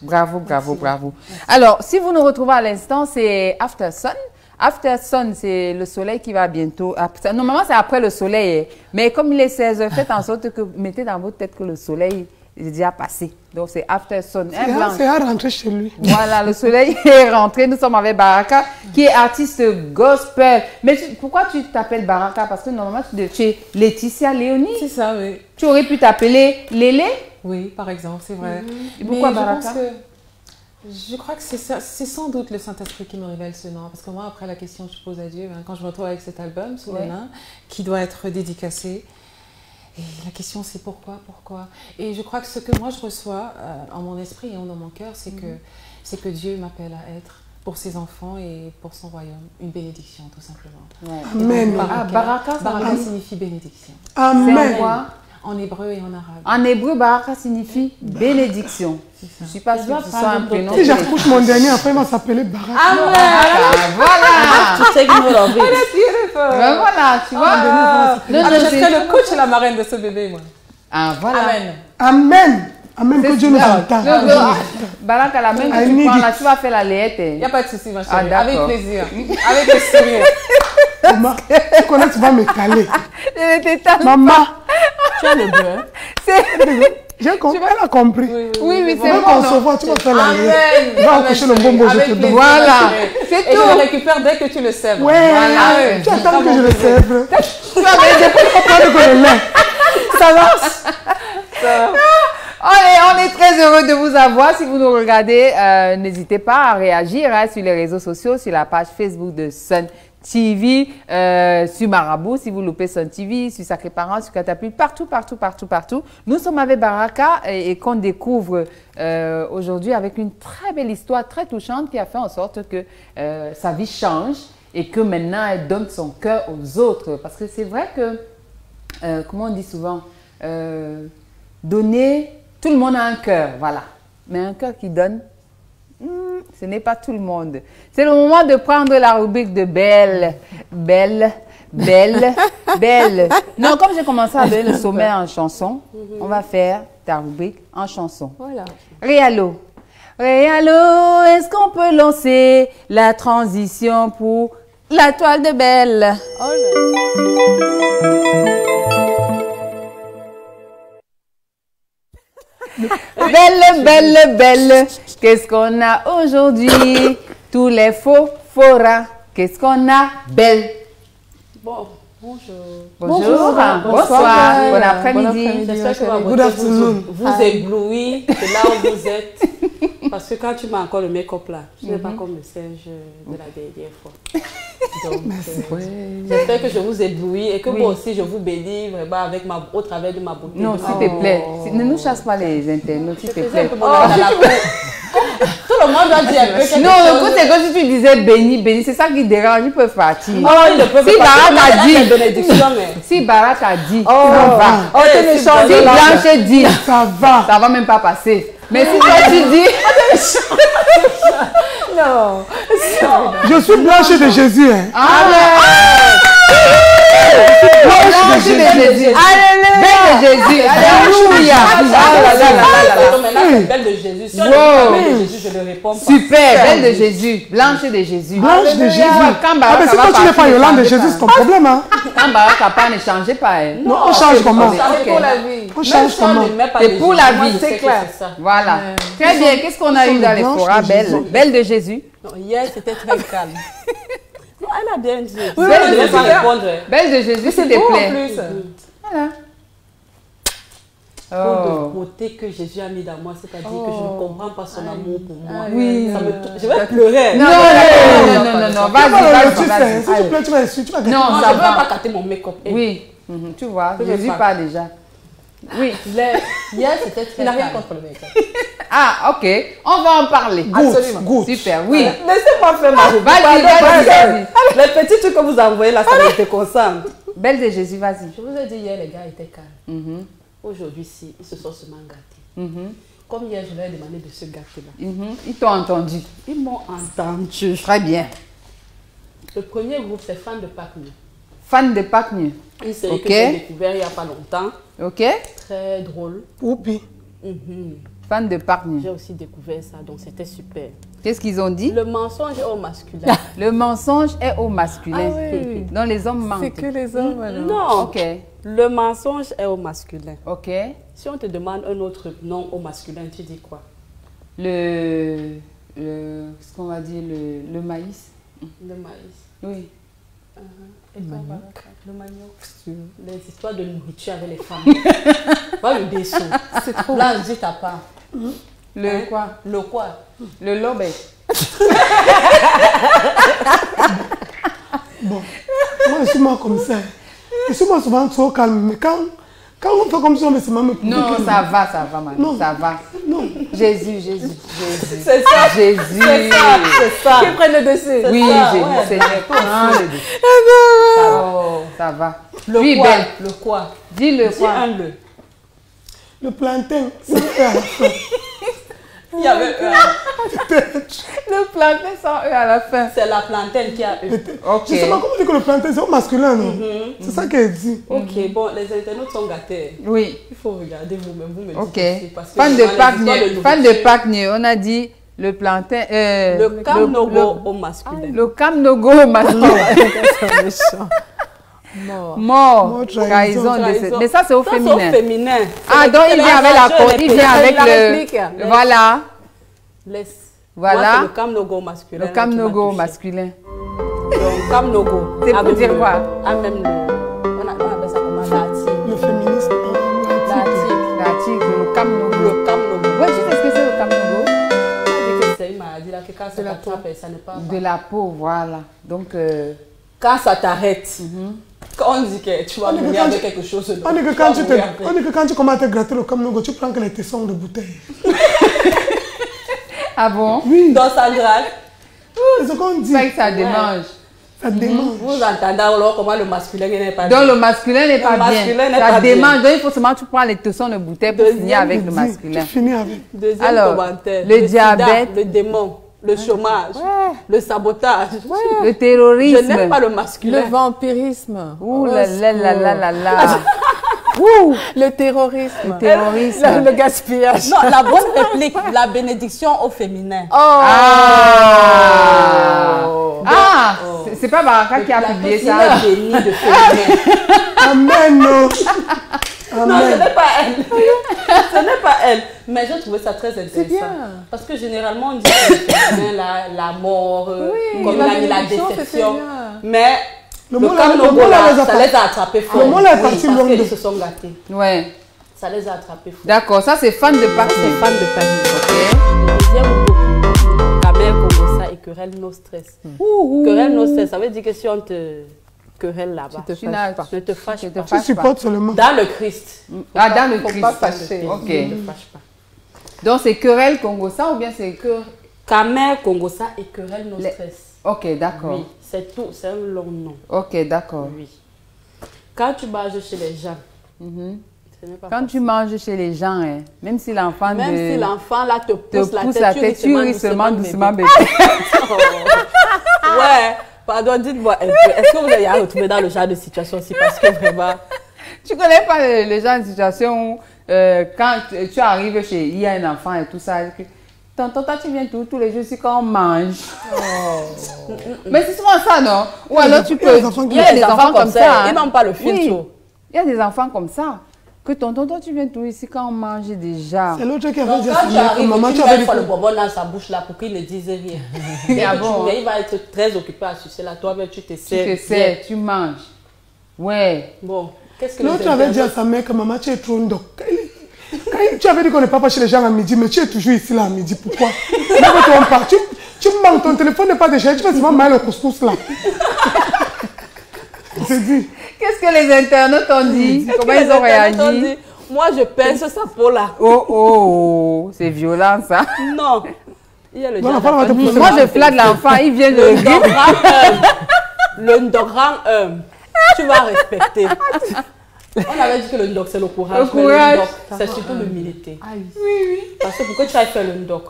Speaker 2: Bravo, bravo, bravo. Alors, si vous nous retrouvez à l'instant, c'est After Sun. After Sun, c'est le soleil qui va bientôt... Normalement, c'est après le soleil. Mais comme il est 16 h, faites en sorte que mettez dans votre tête que le soleil est déjà passé. Donc, c'est After Sun.
Speaker 3: C'est à rentrer chez lui.
Speaker 2: Voilà, le soleil est rentré. Nous sommes avec Baraka, qui est artiste gospel. Mais pourquoi tu t'appelles Baraka? Parce que normalement, tu es Laetitia Léonie.
Speaker 6: C'est ça, oui.
Speaker 2: Tu aurais pu t'appeler Lélé?
Speaker 6: Oui, par exemple, c'est vrai.
Speaker 2: Et pourquoi Baraka?
Speaker 6: Je crois que c'est sans doute le Saint-Esprit qui me révèle ce nom. Parce que moi, après la question, je pose à Dieu, quand je me retrouve avec cet album sous les mains, qui doit être dédicacé. Et la question, c'est pourquoi? Et je crois que ce que moi, je reçois en mon esprit et dans mon cœur, c'est que Dieu m'appelle à être, pour ses enfants et pour son royaume, une bénédiction, tout simplement.
Speaker 3: Amen.
Speaker 6: Baraka signifie bénédiction.
Speaker 3: Amen.
Speaker 6: En hébreu et en arabe.
Speaker 2: En hébreu, Baraka signifie bénédiction. Je ne suis pas sûre que ce soit un prénom.
Speaker 3: Si j'accouche mon dernier, après il va s'appeler Baraka.
Speaker 2: Voilà.
Speaker 7: Tu sais que nous l'avons.
Speaker 2: Voilà, tu vois.
Speaker 6: Je serai le coach et la marraine de ce bébé, moi.
Speaker 2: Ah, voilà.
Speaker 6: Amen.
Speaker 3: Amen. Amen, que Dieu nous entend.
Speaker 2: Baraka, la main que tu prends là, tu vas faire la lettre.
Speaker 6: Il n'y a pas de souci, ma chérie. Avec
Speaker 2: d'accord.
Speaker 6: plaisir. Avec le sourire.
Speaker 3: Maman, tu connais, tu vas me caler. Maman.
Speaker 7: Tu as le beurre.
Speaker 3: J'ai compris, elle a compris.
Speaker 2: Oui, mais c'est
Speaker 3: bon.
Speaker 2: bon.
Speaker 3: Tu vas faire la lettre.
Speaker 6: Amen.
Speaker 3: Tu vas accoucher le bonbon, je te donne.
Speaker 2: Voilà. C'est
Speaker 6: Et je
Speaker 2: tout.
Speaker 6: le récupère dès que tu le sèves.
Speaker 3: Ouais,
Speaker 2: Voilà.
Speaker 3: tu attends que je le sève. Tu vas pas prendre que le lait. Ça va?
Speaker 2: On est très heureux de vous avoir. Si vous nous regardez, n'hésitez pas à réagir sur les réseaux sociaux, sur la page Facebook de Sun TV, sur Marabout, si vous loupez Sun TV, sur Sacré Parents, sur Catapulte, partout. Nous sommes avec Baraka et qu'on découvre aujourd'hui avec une très belle histoire, très touchante qui a fait en sorte que sa vie change et que maintenant elle donne son cœur aux autres. Parce que c'est vrai que, comment on dit souvent, donner, tout le monde a un cœur, voilà. Mais un cœur qui donne, ce n'est pas tout le monde. C'est le moment de prendre la rubrique de Belle. Non, comme j'ai commencé à donner le sommet en chanson, on va faire ta rubrique en chanson.
Speaker 7: Voilà.
Speaker 2: Réalo, est-ce qu'on peut lancer la transition pour la toile de Belle?
Speaker 7: Oh là.
Speaker 2: Belle, qu'est-ce qu'on a aujourd'hui? Tous les faux foras, qu'est-ce qu'on a? Belle.
Speaker 7: Bon, bonjour.
Speaker 2: Bonjour, bonsoir, bon après-midi.
Speaker 7: J'espère que
Speaker 3: Good afternoon.
Speaker 7: vous éblouit de là où vous êtes. Parce que quand tu mets encore le make-up là, tu n'es pas comme le singe de la dernière fois. Donc, j'espère que je vous éblouis et que moi aussi je vous bénis vraiment au travers de ma beauté.
Speaker 2: Non, s'il te plaît, ne nous chasse pas les internautes, s'il te plaît.
Speaker 7: Tout le monde doit dire un peu quelque chose.
Speaker 2: Non, le coup c'est que si tu disais béni, c'est ça qui dérange, ils peuvent partir.
Speaker 7: Oh, ils ne peuvent pas.
Speaker 2: Si Barak a dit,
Speaker 7: ça va.
Speaker 2: Si Blanche dit,
Speaker 3: Ça va.
Speaker 2: ça va même pas passer. Mais si toi tu dis,
Speaker 7: Non.
Speaker 3: Je suis blanche de Jésus. Hein.
Speaker 2: Amen. Blanche de Jésus. Belle de Jésus. Alléluia.
Speaker 7: Maintenant, c'est belle de Jésus. Si on dit belle de Jésus, je ne réponds pas.
Speaker 2: Super, belle de Jésus. Blanche de Jésus.
Speaker 3: Blanche de Jésus.
Speaker 2: Quand
Speaker 3: Ah, mais si toi, tu n'es pas Yolande de Jésus, c'est ton problème, hein.
Speaker 2: Quand Baraka ne changeait pas.
Speaker 3: Non, on change comment?
Speaker 6: C'est pour la vie.
Speaker 3: On change comment?
Speaker 2: C'est pour la vie.
Speaker 6: C'est clair.
Speaker 2: Voilà. Très bien. Qu'est-ce qu'on a eu dans les forats? Belle de Jésus.
Speaker 7: Non, hier, c'était très calme. Non, elle a bien dit.
Speaker 2: Oui,
Speaker 7: Je ne vais
Speaker 2: c'est
Speaker 7: pas
Speaker 2: bien.
Speaker 7: répondre.
Speaker 2: Belle de Jésus, s'il te
Speaker 6: Beau en
Speaker 2: plaît.
Speaker 6: plus.
Speaker 2: Voilà.
Speaker 7: Trop de
Speaker 2: Oh.
Speaker 7: beauté que Jésus a mis dans moi, c'est-à-dire que je ne comprends pas son amour pour moi.
Speaker 2: Oui.
Speaker 7: Ça me je vais pleurer.
Speaker 2: Non, non. Vas-y.
Speaker 3: Si tu pleures, tu vas essuyer, tu vas gâter.
Speaker 2: Non,
Speaker 7: Non,
Speaker 2: ça
Speaker 7: je ne veux
Speaker 2: va.
Speaker 7: pas capter mon make-up.
Speaker 2: Oui. Tu vois,
Speaker 7: Je
Speaker 2: Jésus
Speaker 7: vais pas.
Speaker 2: parle déjà. Oui.
Speaker 7: Hier, c'était très
Speaker 6: Il n'a rien
Speaker 7: calme.
Speaker 6: contre le make-up.
Speaker 2: Ah, ok. On va en parler.
Speaker 6: Absolument.
Speaker 3: Good.
Speaker 2: Super, oui.
Speaker 7: Laissez-moi faire ma rubrique.
Speaker 2: Vas-y, vas-y.
Speaker 7: Les petits trucs que vous envoyez là, ça me déconcentre.
Speaker 2: Belle de Jésus, vas-y.
Speaker 7: Je vous ai dit hier, les gars étaient calmes. Aujourd'hui, si, ils se sont seulement gâtés. Comme hier, je leur ai demandé de se gâter là.
Speaker 2: Ils t'ont entendu.
Speaker 7: Ils m'ont entendu.
Speaker 2: Très bien.
Speaker 7: Le premier groupe, c'est Fan de Pâques-Nuit.
Speaker 2: Fan de Pâques-Nuit.
Speaker 7: Une série
Speaker 2: Ok.
Speaker 7: que j'ai découvert il n'y a pas longtemps.
Speaker 2: Ok.
Speaker 7: Très drôle.
Speaker 3: Oupi.
Speaker 2: Fan de Pâques-Nuit.
Speaker 7: J'ai aussi découvert ça, donc c'était super.
Speaker 2: Qu'est-ce qu'ils ont dit?
Speaker 7: Le mensonge est au masculin.
Speaker 2: Le mensonge est au masculin.
Speaker 6: Ah oui.
Speaker 2: Donc les hommes mentent.
Speaker 6: C'est que les hommes, alors.
Speaker 7: Non,
Speaker 2: Ok.
Speaker 7: le mensonge est au masculin.
Speaker 2: Ok.
Speaker 7: Si on te demande un autre nom au masculin, tu dis quoi?
Speaker 2: Ce qu'on va dire, le maïs.
Speaker 7: Le maïs.
Speaker 2: Oui.
Speaker 7: Et toi, Baraka? Le manioc. Les histoires de nourriture avec les femmes. Pas le dessous. C'est trop. Là, je dis ta part.
Speaker 2: Le quoi?
Speaker 7: Le quoi?
Speaker 2: Le lobé.
Speaker 3: Bon, moi, je suis moi comme ça. Je suis moi souvent trop calme, mais quand on fait comme ça, mais c'est même me
Speaker 2: Non, ça va, maman.
Speaker 3: Non.
Speaker 2: Ça va.
Speaker 3: Non.
Speaker 2: Jésus.
Speaker 7: C'est ça.
Speaker 2: Jésus.
Speaker 7: C'est ça.
Speaker 6: Qui prennent le dessus.
Speaker 2: Oui,
Speaker 7: ça,
Speaker 2: Jésus,
Speaker 7: ouais.
Speaker 2: Seigneur, prends le dessus. Ça va.
Speaker 7: Le
Speaker 2: Oui,
Speaker 7: quoi?
Speaker 2: belle.
Speaker 7: Le quoi?
Speaker 2: Dis-le
Speaker 7: Dis
Speaker 2: quoi?
Speaker 7: un le.
Speaker 3: Le plantain, c'est à la fin.
Speaker 7: Il y avait
Speaker 2: Le plantain sans eux à la fin.
Speaker 7: c'est la plantaine qui a eu.
Speaker 2: Ok.
Speaker 3: Justement, comment dire que le plantain, c'est au masculin, non? C'est ça qu'elle dit.
Speaker 7: Ok, bon, les internautes sont gâtés.
Speaker 2: Oui.
Speaker 7: Il faut regarder vous-même, vous me dites
Speaker 2: Ok.
Speaker 7: aussi, parce que
Speaker 2: Fan
Speaker 7: dans
Speaker 2: de
Speaker 7: les
Speaker 2: Pâques,
Speaker 7: histoires de
Speaker 2: fan de
Speaker 7: nourriture,
Speaker 2: Pâques, on a dit le plantain.
Speaker 7: Le camnogo au masculin.
Speaker 2: Le camnogo masculin.
Speaker 6: Mort.
Speaker 2: Mort.
Speaker 3: Trahison.
Speaker 2: Trahison. Mais ça, c'est au
Speaker 7: Ça, c'est
Speaker 2: féminin.
Speaker 7: au féminin.
Speaker 2: Ah, donc il vient avec la
Speaker 7: corde,
Speaker 2: il vient avec
Speaker 6: la
Speaker 2: le.
Speaker 6: réplique.
Speaker 2: Voilà.
Speaker 7: Laisse.
Speaker 2: Voilà.
Speaker 7: Moi, c'est le camnogo masculin.
Speaker 2: Le
Speaker 7: là, qui m'a
Speaker 2: camnogo
Speaker 7: touché.
Speaker 2: masculin.
Speaker 7: Donc, camnogo.
Speaker 2: C'est pour
Speaker 7: avec
Speaker 2: dire
Speaker 7: le-
Speaker 2: quoi?
Speaker 7: Ah, même le. On appelle ça comment? L'article.
Speaker 3: Le féministe.
Speaker 7: L'article.
Speaker 2: La tigre, le camnogo.
Speaker 7: Le camnogo.
Speaker 2: Ouais, tu sais ce que c'est le camnogo?
Speaker 7: On dit que c'est une maladie là, que quand ça t'attrape, ça ne part pas.
Speaker 2: De la peau, voilà. Donc,
Speaker 7: Quand ça t'arrête, quand on dit que tu vas
Speaker 3: On dit que
Speaker 7: mourir
Speaker 3: quand
Speaker 7: avec
Speaker 3: tu-
Speaker 7: quelque chose de
Speaker 3: On dit que quand tu commences à te gratter le camnogo, tu prends que les tessons de bouteille.
Speaker 2: ah bon?
Speaker 7: Dans sa gratte,
Speaker 3: C'est ce qu'on dit.
Speaker 2: C'est vrai que ça démange.
Speaker 3: Ça démange.
Speaker 7: vous entendez alors comment le masculin n'est pas
Speaker 2: Donc,
Speaker 7: bien.
Speaker 2: le masculin n'est pas
Speaker 7: masculin
Speaker 2: bien.
Speaker 7: n'est
Speaker 2: Ça
Speaker 7: pas
Speaker 2: démange. Donc, il faut seulement que tu prends les tessons de bouteille pour
Speaker 7: Deuxième,
Speaker 2: finir avec le
Speaker 3: Dis,
Speaker 2: masculin.
Speaker 3: Tu finis avec.
Speaker 7: Deuxième
Speaker 2: Alors,
Speaker 7: commentaire.
Speaker 2: le
Speaker 7: sida,
Speaker 2: diabète.
Speaker 7: le démon, le chômage, le sabotage.
Speaker 2: Le
Speaker 7: Je
Speaker 2: terrorisme.
Speaker 7: n'aime pas le
Speaker 6: Le
Speaker 7: masculin.
Speaker 6: vampirisme.
Speaker 2: Ouh
Speaker 6: Au
Speaker 2: là là là là là là.
Speaker 6: Ouh, le terrorisme.
Speaker 2: Terrorisme.
Speaker 6: Le gaspillage.
Speaker 7: Non, la bonne réplique, la bénédiction au féminin.
Speaker 2: Ah, c'est pas Baraka qui a
Speaker 7: La
Speaker 2: publié
Speaker 7: personne
Speaker 2: ça.
Speaker 7: est bénie de féminin.
Speaker 3: Amen.
Speaker 7: Non, ce
Speaker 3: Amen.
Speaker 7: n'est pas elle. Ce n'est pas elle. Mais j'ai trouvé ça très intéressant.
Speaker 6: bien.
Speaker 7: Parce que généralement, on dit que le féminin, la mort, comme
Speaker 6: la
Speaker 7: il a dit, la
Speaker 6: bénédiction, c'est
Speaker 7: déception.
Speaker 6: bien.
Speaker 7: Mais
Speaker 3: Le
Speaker 7: le
Speaker 3: mot là,
Speaker 7: camnogo,
Speaker 3: le mot là
Speaker 7: là,
Speaker 3: les a
Speaker 7: ça
Speaker 3: pas-
Speaker 7: les a attrapés fort.
Speaker 3: Le mot là est
Speaker 7: Oui,
Speaker 3: parti
Speaker 7: parce
Speaker 3: loin
Speaker 7: qu'ils
Speaker 3: de-
Speaker 7: se sont gâtés.
Speaker 2: Ouais.
Speaker 7: Ça les a attrapés fort.
Speaker 2: D'accord, ça c'est fan de Pâques.
Speaker 7: C'est fan de panique.
Speaker 2: Ok.
Speaker 7: Le deuxième groupe, Kamer, Kongosa et Querelle No Stress. Querelle No Stress, ça veut dire que si on te querelle là-bas,
Speaker 6: Tu te
Speaker 2: Tu n'as-
Speaker 6: fâches pas.
Speaker 7: ne te fâche
Speaker 2: Tu te
Speaker 7: pas.
Speaker 3: Tu
Speaker 2: fâches pas.
Speaker 3: supportes seulement.
Speaker 7: Dans le Christ,
Speaker 2: Ah, dans le
Speaker 6: Faut
Speaker 2: Christ.
Speaker 6: pas fâcher.
Speaker 2: Ok.
Speaker 7: ne te fâche pas.
Speaker 2: Donc c'est querelle Congo-ça ou bien c'est que.
Speaker 7: Kamer, Kongosa et Querelle No
Speaker 2: Les-
Speaker 7: Stress.
Speaker 2: Ok, d'accord.
Speaker 7: Oui, c'est tout, c'est un long nom.
Speaker 2: Ok, d'accord.
Speaker 7: Oui. Quand tu manges chez les gens, ce n'est pas
Speaker 2: Quand tu manges chez les gens, hein, même si l'enfant
Speaker 7: même si l'enfant là te
Speaker 2: te
Speaker 7: pousse la tête,
Speaker 2: tu ris seulement doucement, bébé.
Speaker 7: Ouais, Pardon, dites-moi un peu. Est-ce que vous avez retrouvé dans le genre de situation aussi? Parce que vraiment...
Speaker 2: Tu connais pas le genre de situation où quand tu arrives chez... Il y a un enfant et tout ça. Tonton, toi, tu viens tous les jours ici quand on mange. Mais c'est souvent ça, non? Ou alors tu peux...
Speaker 7: Il y a des enfants comme ça. Ils n'ont pas le filtre.
Speaker 2: Il y a des enfants comme ça. Que tonton, toi, tu viens tout ici quand on mange déjà.
Speaker 3: C'est l'autre qui avait dit
Speaker 7: quand tu arrives,
Speaker 3: maman,
Speaker 7: tu vas faire le bonbon dans sa bouche là pour qu'il ne dise rien.
Speaker 2: Ah bon?
Speaker 7: Il va être très occupé à sucer là. Toi-même, tu te
Speaker 2: Tu te sais, tu manges. Ouais.
Speaker 7: Bon, qu'est-ce que
Speaker 3: l'autre avait dit à sa mère que maman, tu es trop ndoc. Tu avais dit qu'on n'est pas chez les gens à midi, mais tu es toujours ici là à midi. Pourquoi? Tu manques, ton téléphone n'est pas déchargé, tu vas seulement manger le couscous là. C'est dit.
Speaker 2: Qu'est-ce que les internautes ont dit? Comment ils ont réagi?
Speaker 7: Moi, je pince sa peau là.
Speaker 2: Oh, c'est violent ça.
Speaker 7: Non. Il y a le
Speaker 3: Moi,
Speaker 2: je flatte l'enfant, il vient de le
Speaker 7: Le ndogram, tu vas respecter. On avait dit que le ndoc c'est le courage.
Speaker 2: Le courage.
Speaker 7: C'est surtout l'humilité. Oui. Parce que pourquoi tu as fait le ndoc?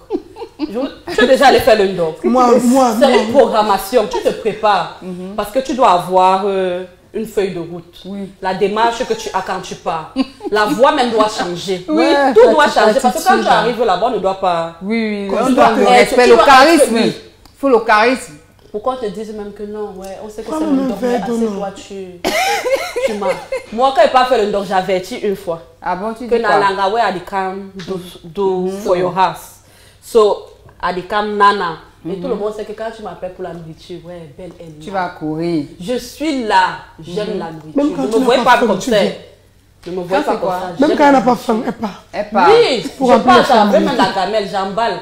Speaker 7: Tu es déjà allé faire le ndoc. C'est une programmation, tu te prépares. Parce que tu dois avoir une feuille de route. Oui. La démarche que tu as quand tu pars. La voix même doit changer. Oui, tout doit changer. Parce que quand tu arrives là-bas, on ne doit pas...
Speaker 2: Oui, on doit le respect, le charisme. Il faut le charisme.
Speaker 7: Pourquoi on te dise même que non, ouais, on sait que c'est le ndoc, mais assez-toi, tu m'as... Moi, quand je n'ai pas fait le ndoc, j'avertis une fois.
Speaker 2: Ah bon, tu dis
Speaker 7: que
Speaker 2: quoi?
Speaker 7: na langa we adikam do for your house. So, adikam nana. Et tout le monde sait que quand tu m'appelles pour la nourriture, ouais, belle elle.
Speaker 2: Tu vas courir.
Speaker 7: Je suis là, j'aime la nourriture. Ne me voyez pas comme ça. Ne me voyez pas comme ça.
Speaker 3: Même quand elle n'a pas faim, elle part.
Speaker 7: Oui, je passe avec même la gamelle, j'emballe.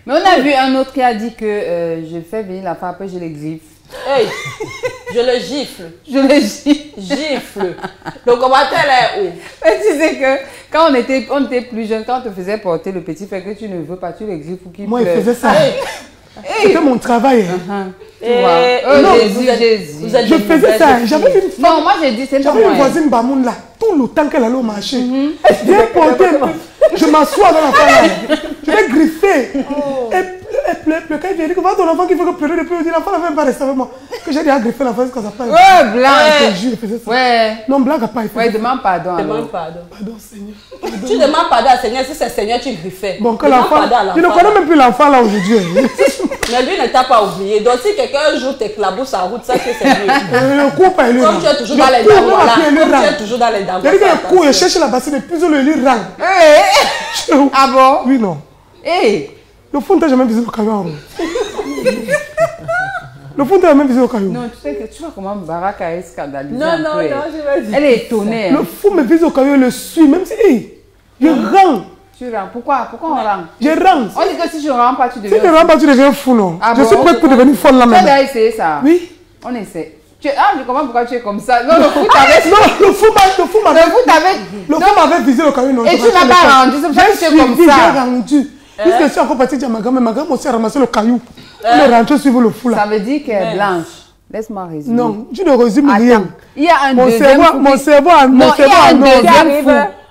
Speaker 2: Mais on a vu un autre qui a dit que je fais venir la femme, après je les griffe.
Speaker 7: Hey, je le gifle.
Speaker 2: Je le
Speaker 7: gifle. Le commentaire est où?
Speaker 2: Mais tu sais que quand on était plus jeune, quand on te faisait porter le petit frère que tu ne veux pas, tu le griffes pour qu'il
Speaker 3: Moi,
Speaker 2: pleure.
Speaker 3: il faisait ça. C'était mon travail.
Speaker 2: Jésus.
Speaker 3: Je faisais ça. J'avais une femme.
Speaker 2: Non, moi j'ai dit, c'est pas moi.
Speaker 3: J'avais une voisine Bamoun là. Tout le temps qu'elle allait au marché. Viens porter. Je m'assois dans la femme. Je vais griffer. Elle pleure. Quand il dit que va ton enfant qui veut pleurer depuis, il dit l'enfant n'a même pas resté avec moi. Que j'ai dit à griffer la face quand ça passe.
Speaker 2: Ouais, Blanc.
Speaker 3: Je faisais ça.
Speaker 2: Ouais.
Speaker 3: Non, Blanc n'a pas été.
Speaker 2: Ouais, demande pardon.
Speaker 7: Demande pardon.
Speaker 3: Pardon, Seigneur.
Speaker 7: Tu demandes pardon à Seigneur. Si c'est Seigneur, tu griffais.
Speaker 3: Bon, que l'enfant. Je ne connais même plus l'enfant là aujourd'hui.
Speaker 7: Mais lui ne t'a pas oublié. Donc si quelqu'un un jour t'éclabousse en route, ça que c'est lui.
Speaker 3: Le coup, pas élu.
Speaker 7: Comme tu es toujours dans les dangos là. Comme tu es toujours dans les dangos.
Speaker 3: C'est-à-dire que le coup, je cherche la bassine et puis le lit rang.
Speaker 2: Ah bon?
Speaker 3: Oui, non. Le fond, tu n'as jamais visé le camion. Le fond, tu n'as jamais visé le camion.
Speaker 2: Non, tu sais que tu vois comment Baraka est scandalisée.
Speaker 7: Non, je vais dire.
Speaker 2: Elle est étonnée.
Speaker 3: Le fou me vise au camion, il le suit, même si je rends.
Speaker 2: Tu rends. Pourquoi on rend?
Speaker 3: Je rends.
Speaker 2: On dit que si je ne rends pas, tu deviens.
Speaker 3: Si tu ne rends pas, tu deviens fou, non? Je suis prête pour devenir folle là même.
Speaker 2: Tu as essayé ça?
Speaker 3: Oui.
Speaker 2: On essaie. Je comprends pourquoi tu es comme ça. Non, le fou t'avait.
Speaker 3: Non, le fou m'avait visé le camion.
Speaker 2: Et tu n'as pas rendu. C'est pour ça que tu es comme ça.
Speaker 3: J'ai rendu. Puisque je suis encore partie dire à ma grand-mère, ma grand-mère aussi a ramassé le caillou. Elle est rentrée suivre le fou là.
Speaker 2: Ça veut dire qu'elle est blanche. Laisse-moi résumer.
Speaker 3: Non, tu ne résumes rien.
Speaker 2: Il y a un deuxième fou.
Speaker 3: Mon cerveau a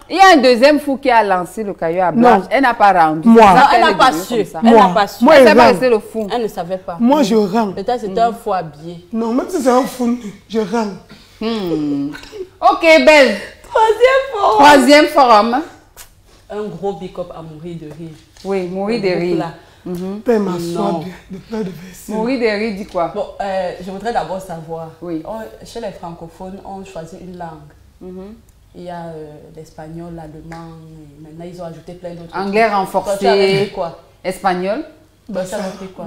Speaker 2: il y a un deuxième fou qui a lancé le caillou à Blanche. Elle n'a pas rendu.
Speaker 3: Moi.
Speaker 7: Elle n'a pas su. Elle n'a pas su.
Speaker 2: Elle ne savait pas rester le fou.
Speaker 7: Elle ne savait pas.
Speaker 3: Moi, je rends.
Speaker 7: Peut-être c'était un fou habillé.
Speaker 3: Non, même si c'est un fou, je rends.
Speaker 2: Ok, belle. Troisième forum.
Speaker 7: Un gros big-up à mourir de rire.
Speaker 2: Oui, mourir de rire.
Speaker 3: Père m'assoit bien, de plein de versets.
Speaker 2: Mourir de rire dit quoi?
Speaker 7: Bon, je voudrais d'abord savoir.
Speaker 2: Oui.
Speaker 7: Chez les francophones, on choisit une langue. Il y a l'espagnol, l'allemand, maintenant ils ont ajouté plein d'autres.
Speaker 2: Anglais renforcé.
Speaker 7: Quoi?
Speaker 2: Espagnol.
Speaker 7: Ça a pris quoi?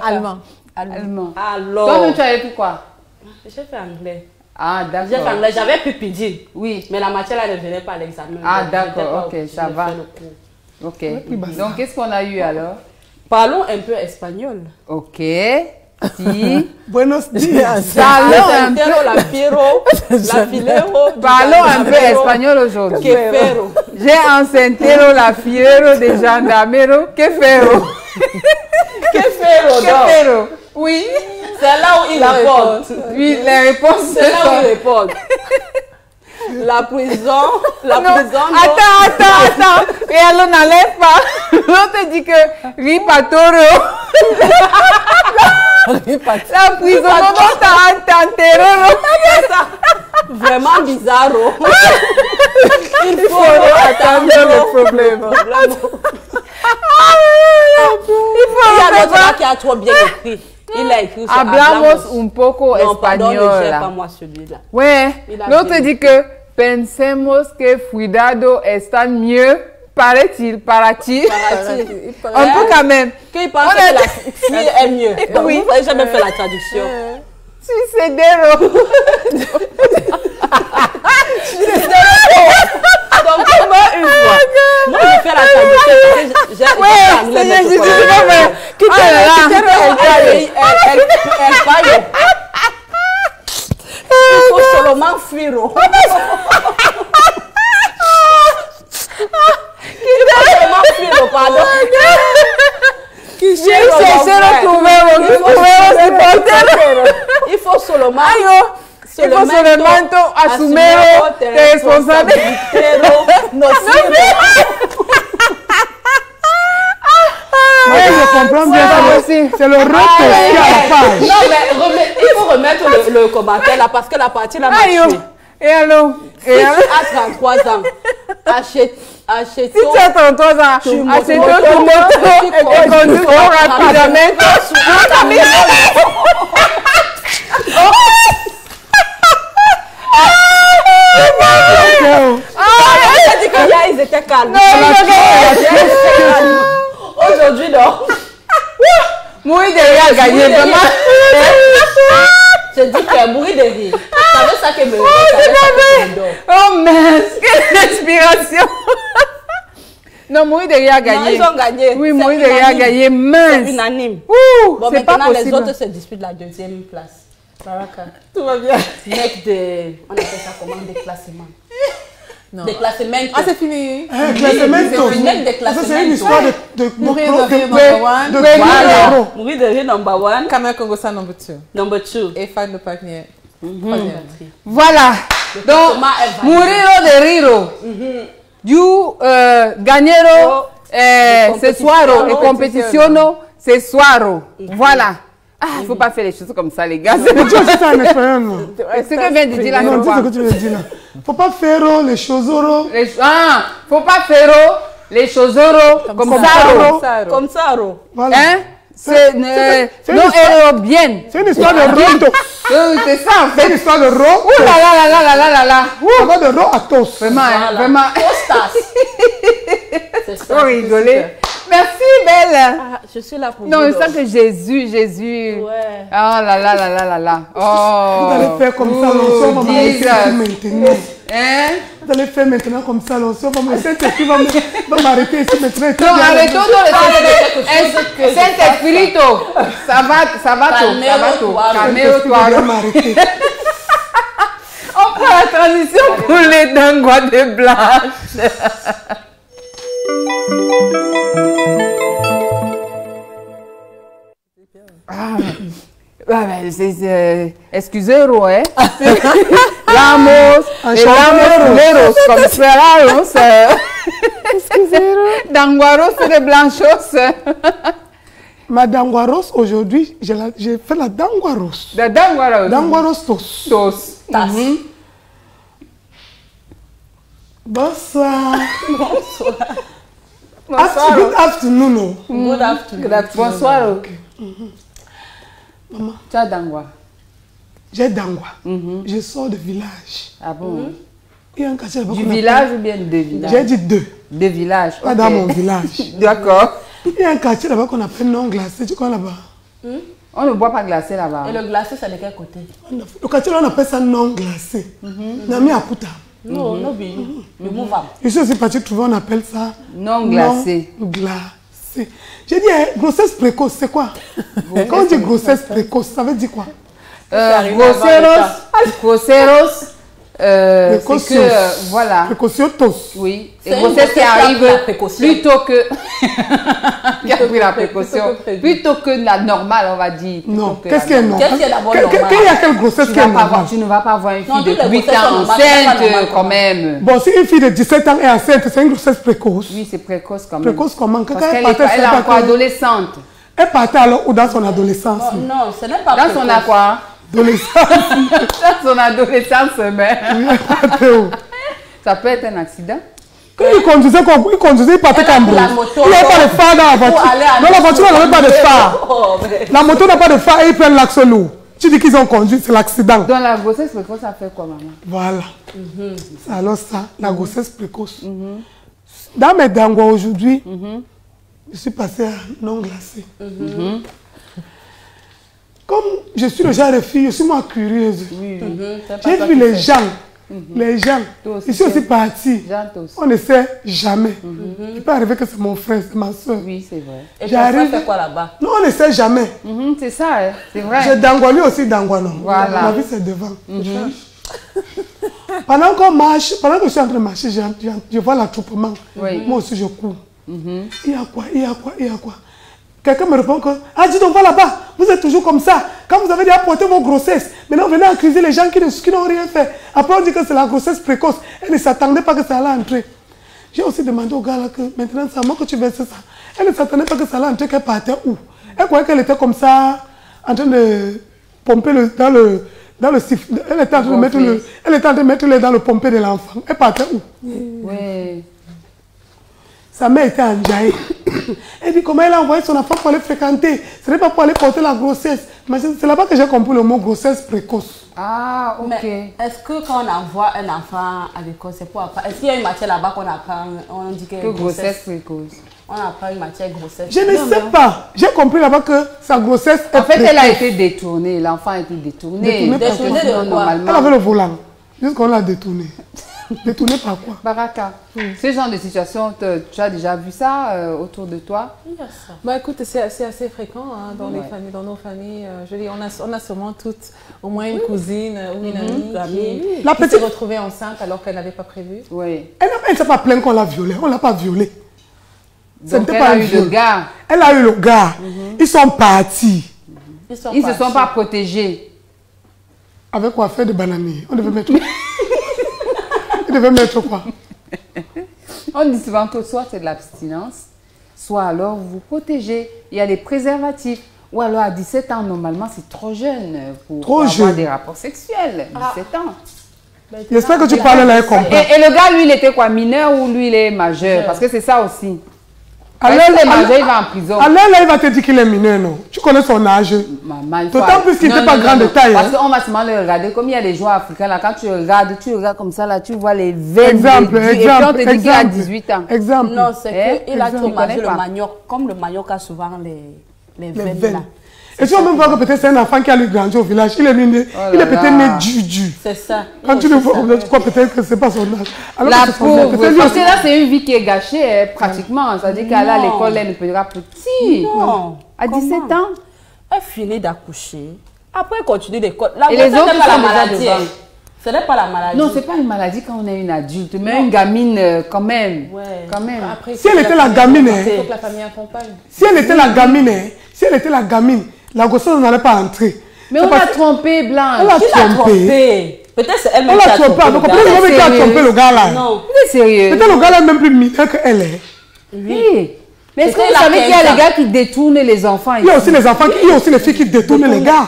Speaker 6: Allemand.
Speaker 2: Allemand.
Speaker 7: Alors.
Speaker 2: Toi, tu avais pris quoi?
Speaker 7: J'ai fait anglais.
Speaker 2: Ah, d'accord.
Speaker 7: J'ai fait anglais, j'avais pu pédir.
Speaker 2: Oui.
Speaker 7: Mais la matière là ne venait pas à l'examen.
Speaker 2: Ah, d'accord, ok, ça va. Ok. Donc, qu'est-ce qu'on a eu alors?
Speaker 7: Parlons un peu espagnol.
Speaker 2: Ok. Si.
Speaker 3: Buenos días.
Speaker 2: Parlons un peu.
Speaker 7: La fiero, la filero.
Speaker 2: Parlons un peu espagnol aujourd'hui.
Speaker 7: Quefero.
Speaker 2: J'ai un centero, la fiero de gendarmero. Quefero.
Speaker 7: Quefero,
Speaker 2: Quefero. Oui.
Speaker 7: C'est là où il répond.
Speaker 2: Oui, les réponses.
Speaker 7: C'est là où il répond. La prison.
Speaker 2: Attends. Et alors, n'enlève pas. L'autre dit que ripatoro. La prison, comment t'as enterré?
Speaker 7: Vraiment bizarre. Il faut attendre le problème. Il y a l'autre là qui a trop bien écrit. Il a écrit sur
Speaker 2: Hablamos un poco
Speaker 7: non, pardon,
Speaker 2: espagnol.
Speaker 7: ne gère pas moi celui-là.
Speaker 2: Ouais, l'autre dit que pensemos que Cuidado está mieux, paraît-il, para-t-il. Un peu quand même.
Speaker 7: Qu'il pense que la fille est mieux. Oui. Vous n'avez jamais fait la traduction.
Speaker 2: Suicedero.
Speaker 7: Donc, comment une fois? Moi, je fais la traduction. J'ai elle faille. Il faut seulement fuir. Pardon. Il faut seulement
Speaker 2: assumer tes responsabilités.
Speaker 3: Moi, je comprends bien. C'est le retour qui a la page.
Speaker 7: Non, mais il faut remettre le commentaire là parce que la partie là m'a tué.
Speaker 2: Et alors?
Speaker 7: Si tu as 33 ans, achète.
Speaker 2: Si tu as 33 ans, achète ton moto et conduis rapidement.
Speaker 7: J'ai dit que là, ils étaient calmes. Aujourd'hui, non.
Speaker 2: Mourir de rire à gagner, vraiment.
Speaker 7: Je dis que mourir de rire. C'est avec ça que me
Speaker 2: oh mince, quelle inspiration. Non, mourir de rire à gagner.
Speaker 7: Non, ils ont gagné.
Speaker 2: Oui, mourir de rire à gagner, mince.
Speaker 7: C'est unanime.
Speaker 2: Bon,
Speaker 7: c'est pas possible. Les autres se disputent la deuxième place. Baraka.
Speaker 2: Tout va bien.
Speaker 7: Mec de... On appelle ça comment? Des classements.
Speaker 6: Non.
Speaker 7: Des classements.
Speaker 6: Ah, c'est fini.
Speaker 3: C'est une histoire de
Speaker 6: mourir de rire number one.
Speaker 7: Mourir de rire number one.
Speaker 6: Kamel Kongosa number two.
Speaker 7: Number two.
Speaker 6: Et Fan le Panier.
Speaker 2: Voilà. Donc, mourir de rire. Du gagnero ce soir et compétitionno ce soir. Voilà. Ah, il ne faut pas faire les choses comme ça, les gars.
Speaker 3: C'est ça en espagnol.
Speaker 2: C'est ce que vient de dire la
Speaker 3: non, dis ce que tu veux dire là. Faut pas faire les choses.
Speaker 2: Ah, faut pas faire les choses comme ça.
Speaker 7: Comme ça.
Speaker 3: Voilà.
Speaker 2: Hein? C'est non bien.
Speaker 3: C'est une histoire de rondo.
Speaker 2: C'est ça en fait.
Speaker 3: C'est une histoire de ro.
Speaker 2: Ouh là là là là là là là.
Speaker 3: Ça va de ro à tos.
Speaker 2: Vraiment,
Speaker 7: voilà.
Speaker 2: vraiment.
Speaker 7: C'est ça.
Speaker 2: Faut rigoler. Merci, belle.
Speaker 7: Ah, je suis là pour
Speaker 2: non,
Speaker 7: vous.
Speaker 2: Non, je sens que Jésus.
Speaker 7: Ouais.
Speaker 2: Oh là là là là là là. Oh.
Speaker 3: Vous allez faire comme ça, l'onction va m'arrêter maintenant.
Speaker 2: Hein?
Speaker 3: Vous allez faire maintenant comme ça, l'onction va m'arrêter. Saint-Esprit va m'arrêter ici maintenant.
Speaker 2: Non, arrêtons le Saint-Esprit. Ça va tout. Calmez-toi. On prend la transition pour les dangois de Blanche. Excusez-moi, hein. Lamos, leros, comme speraros. Excusez-moi. Danguaros de Blanchos.
Speaker 3: Ma danguaros, aujourd'hui, j'ai fait la danguaros.
Speaker 2: La danguaros.
Speaker 3: Danguaros tos.
Speaker 7: Tas.
Speaker 3: Bonsoir.
Speaker 7: Bonsoir.
Speaker 3: Good afternoon.
Speaker 7: Good afternoon.
Speaker 2: Bonsoir.
Speaker 3: Maman.
Speaker 2: Tu as Dangwa?
Speaker 3: J'ai Dangwa. Je sors du village.
Speaker 2: Ah bon?
Speaker 3: Il y a un quartier
Speaker 2: du village ou bien deux villages?
Speaker 3: J'ai dit deux.
Speaker 2: Deux villages.
Speaker 3: Pas dans mon village.
Speaker 2: D'accord.
Speaker 3: Il y a un quartier là-bas qu'on appelle non glacé. Tu connais là-bas?
Speaker 2: On ne boit pas glacé là-bas.
Speaker 7: Et le glacé, c'est de quel côté?
Speaker 3: Le quartier là, on appelle ça non glacé. Nami Aputa.
Speaker 7: Non, non, le mouvement.
Speaker 3: Je suis aussi parti trouver, on appelle ça
Speaker 2: non glacé.
Speaker 3: Non glacé. J'ai dit, grossesse précoce, c'est quoi? Quand on dit grossesse précoce, ça veut dire quoi?
Speaker 2: Grosseros. C'est que, voilà.
Speaker 3: Précociotos.
Speaker 2: Oui. Et grossesse qui arrive plutôt que... Qui a pris la précaution. Plutôt que la normale, on va dire.
Speaker 3: Non. Qu'est-ce qui est normal?
Speaker 7: Qu'est-ce qui est d'abord normal?
Speaker 3: Quelle y a quelle grossesse qui est normale?
Speaker 2: Tu ne vas pas voir une fille de 8 ans enceinte quand même.
Speaker 3: Bon, si une fille de 17 ans est enceinte, c'est une grossesse précoce.
Speaker 2: Oui, c'est précoce quand même.
Speaker 3: Précoce comment?
Speaker 2: Parce qu'elle est encore adolescente.
Speaker 3: Elle partait alors ou dans son adolescence?
Speaker 7: Non, ce n'est pas
Speaker 2: Dans son quoi?
Speaker 3: Adolescence.
Speaker 2: Dans son adolescence, mais... Ça peut être un accident.
Speaker 3: Quand il conduisait, il partait comme il n'y avait pas de phare dans la voiture. Non, la voiture n'avait pas de phare. La moto n'a pas de phare et ils prennent l'axe lourd. Tu dis qu'ils ont conduit, c'est l'accident.
Speaker 2: Dans la grossesse précoce, ça fait quoi, maman?
Speaker 3: Voilà. Alors ça, la grossesse précoce. Dans mes dangwa aujourd'hui, je suis passée à non glacé. Comme je suis le genre de fille, je suis moins curieuse. J'ai vu les gens. Les gens, ils sont aussi partis. On ne sait jamais. Il peut arriver que c'est mon frère, c'est ma soeur.
Speaker 2: Oui, c'est vrai.
Speaker 7: Et ton frère fait quoi là-bas?
Speaker 3: Non, on ne sait jamais.
Speaker 2: C'est ça, hein? C'est vrai.
Speaker 3: J'ai Dangwa, lui aussi Dangwa, non.
Speaker 2: Voilà.
Speaker 3: Ma vie, c'est devant. Pendant qu'on marche, pendant que je suis en train de marcher, je vois l'attroupement. Moi aussi, je cours. Il y a quoi? Il y a quoi? Il y a quoi? Quelqu'un me répond que, ah, dis donc, va là-bas, vous êtes toujours comme ça. Quand vous avez déjà porté vos grossesses, maintenant venez accuser les gens qui n'ont rien fait. Après, on dit que c'est la grossesse précoce. Elle ne s'attendait pas que ça allait entrer. J'ai aussi demandé au gars là que, maintenant, c'est à moi que tu verses ça. Elle ne s'attendait pas que ça allait entrer, qu'elle partait où? Elle croyait qu'elle était comme ça, en train de pomper dans le sifflet. Elle était en train de mettre le dans le pompé de l'enfant. Elle partait où?
Speaker 2: Oui.
Speaker 3: Sa mère était en Djaï. Elle dit comment elle a envoyé son enfant pour aller fréquenter. Ce n'est pas pour aller porter la grossesse. Mais c'est là-bas que j'ai compris le mot grossesse précoce.
Speaker 2: Ah, ok.
Speaker 7: Mais est-ce que quand on envoie un enfant à l'école, c'est pour apprendre? Est-ce qu'il y a une matière là-bas qu'on apprend? On dit que
Speaker 2: grossesse précoce.
Speaker 7: On apprend une matière grossesse.
Speaker 3: Je ne sais pas. J'ai compris là-bas que sa grossesse est
Speaker 2: en fait, elle a été détournée. L'enfant a été détourné.
Speaker 7: Détournée de quoi?
Speaker 3: Elle avait le volant. Jusqu'on l'a détourné. Détourné par quoi?
Speaker 2: Baraka, ce genre de situation, tu as déjà vu ça autour de toi?
Speaker 6: Bah écoute, c'est assez fréquent hein, dans les familles, dans nos familles. Je dis, on a sûrement toutes au moins une cousine ou une amie qui s'est retrouvée enceinte alors qu'elle n'avait pas prévu.
Speaker 2: Oui.
Speaker 3: Elle ne s'est pas plainte qu'on l'a violée. On ne l'a pas violée.
Speaker 2: Donc elle a eu le gars.
Speaker 3: Elle a eu le gars. Ils sont partis.
Speaker 2: Ils ne se sont pas protégés.
Speaker 3: Avec quoi? Faire de bananier. On devait mettre quoi? Il devait mettre quoi?
Speaker 2: On dit souvent que soit c'est de l'abstinence, soit alors vous vous protégez. Il y a les préservatifs. Ou alors à 17 ans, normalement, c'est trop jeune pour avoir des rapports sexuels. 17 ans.
Speaker 3: J'espère que tu parles là et comprends.
Speaker 2: Et le gars, lui, il était quoi? Mineur ou lui, il est majeur? Parce que c'est ça aussi.
Speaker 3: Alors,
Speaker 2: il est majeur, il va en prison.
Speaker 3: Alors là, il va te dire qu'il est mineur, non? Tu connais son âge. D'autant plus qu'il n'était pas grand de taille.
Speaker 2: Parce qu'on va seulement le regarder. Comme il y a les joueurs africains, là, quand tu regardes comme ça, là, tu vois les veines.
Speaker 3: Exemple.
Speaker 2: Et puis on te dit qu'il a 18 ans.
Speaker 3: Exemple.
Speaker 7: Non, c'est qu'il a trop mangé le manioc. Comme le manioc a souvent les veines là.
Speaker 3: Et tu vas même voir que peut-être c'est un enfant qui a grandi au village. Il est peut-être né du.
Speaker 7: C'est ça.
Speaker 3: Quand tu le vois, tu crois peut-être que ce n'est pas son âge. Alors
Speaker 2: la pauvre. Parce que là, c'est une vie qui est gâchée, pratiquement. Ça veut dire qu'elle a l'école, elle ne peut pas petit.
Speaker 7: Non.
Speaker 2: À 17 ans.
Speaker 7: Elle finit d'accoucher. Après, elle continue l'école.
Speaker 2: Et les autres,
Speaker 7: pas la maladie. Ce n'est pas la maladie.
Speaker 2: Non, ce n'est pas une maladie quand on est une adulte, mais une gamine quand même.
Speaker 7: Ouais.
Speaker 2: Quand même.
Speaker 6: Après,
Speaker 3: si elle était la gamine,
Speaker 6: il faut que la famille accompagne.
Speaker 3: Si elle était la gamine, la grossesse n'allait pas entrer.
Speaker 2: Mais on l'a trompé, Blanche.
Speaker 3: Elle l'a trompé.
Speaker 7: Peut-être c'est elle-même
Speaker 3: qui a trompé. Peut-être qu'elle a trompé le gars là.
Speaker 2: Non. Il est sérieux.
Speaker 3: Peut-être le gars là est même plus mineur qu'elle est.
Speaker 2: Oui. Mais est-ce que vous savez qu'il y a les gars qui détournent les enfants?
Speaker 3: Il y a aussi les enfants, il y a aussi les filles qui détournent les gars.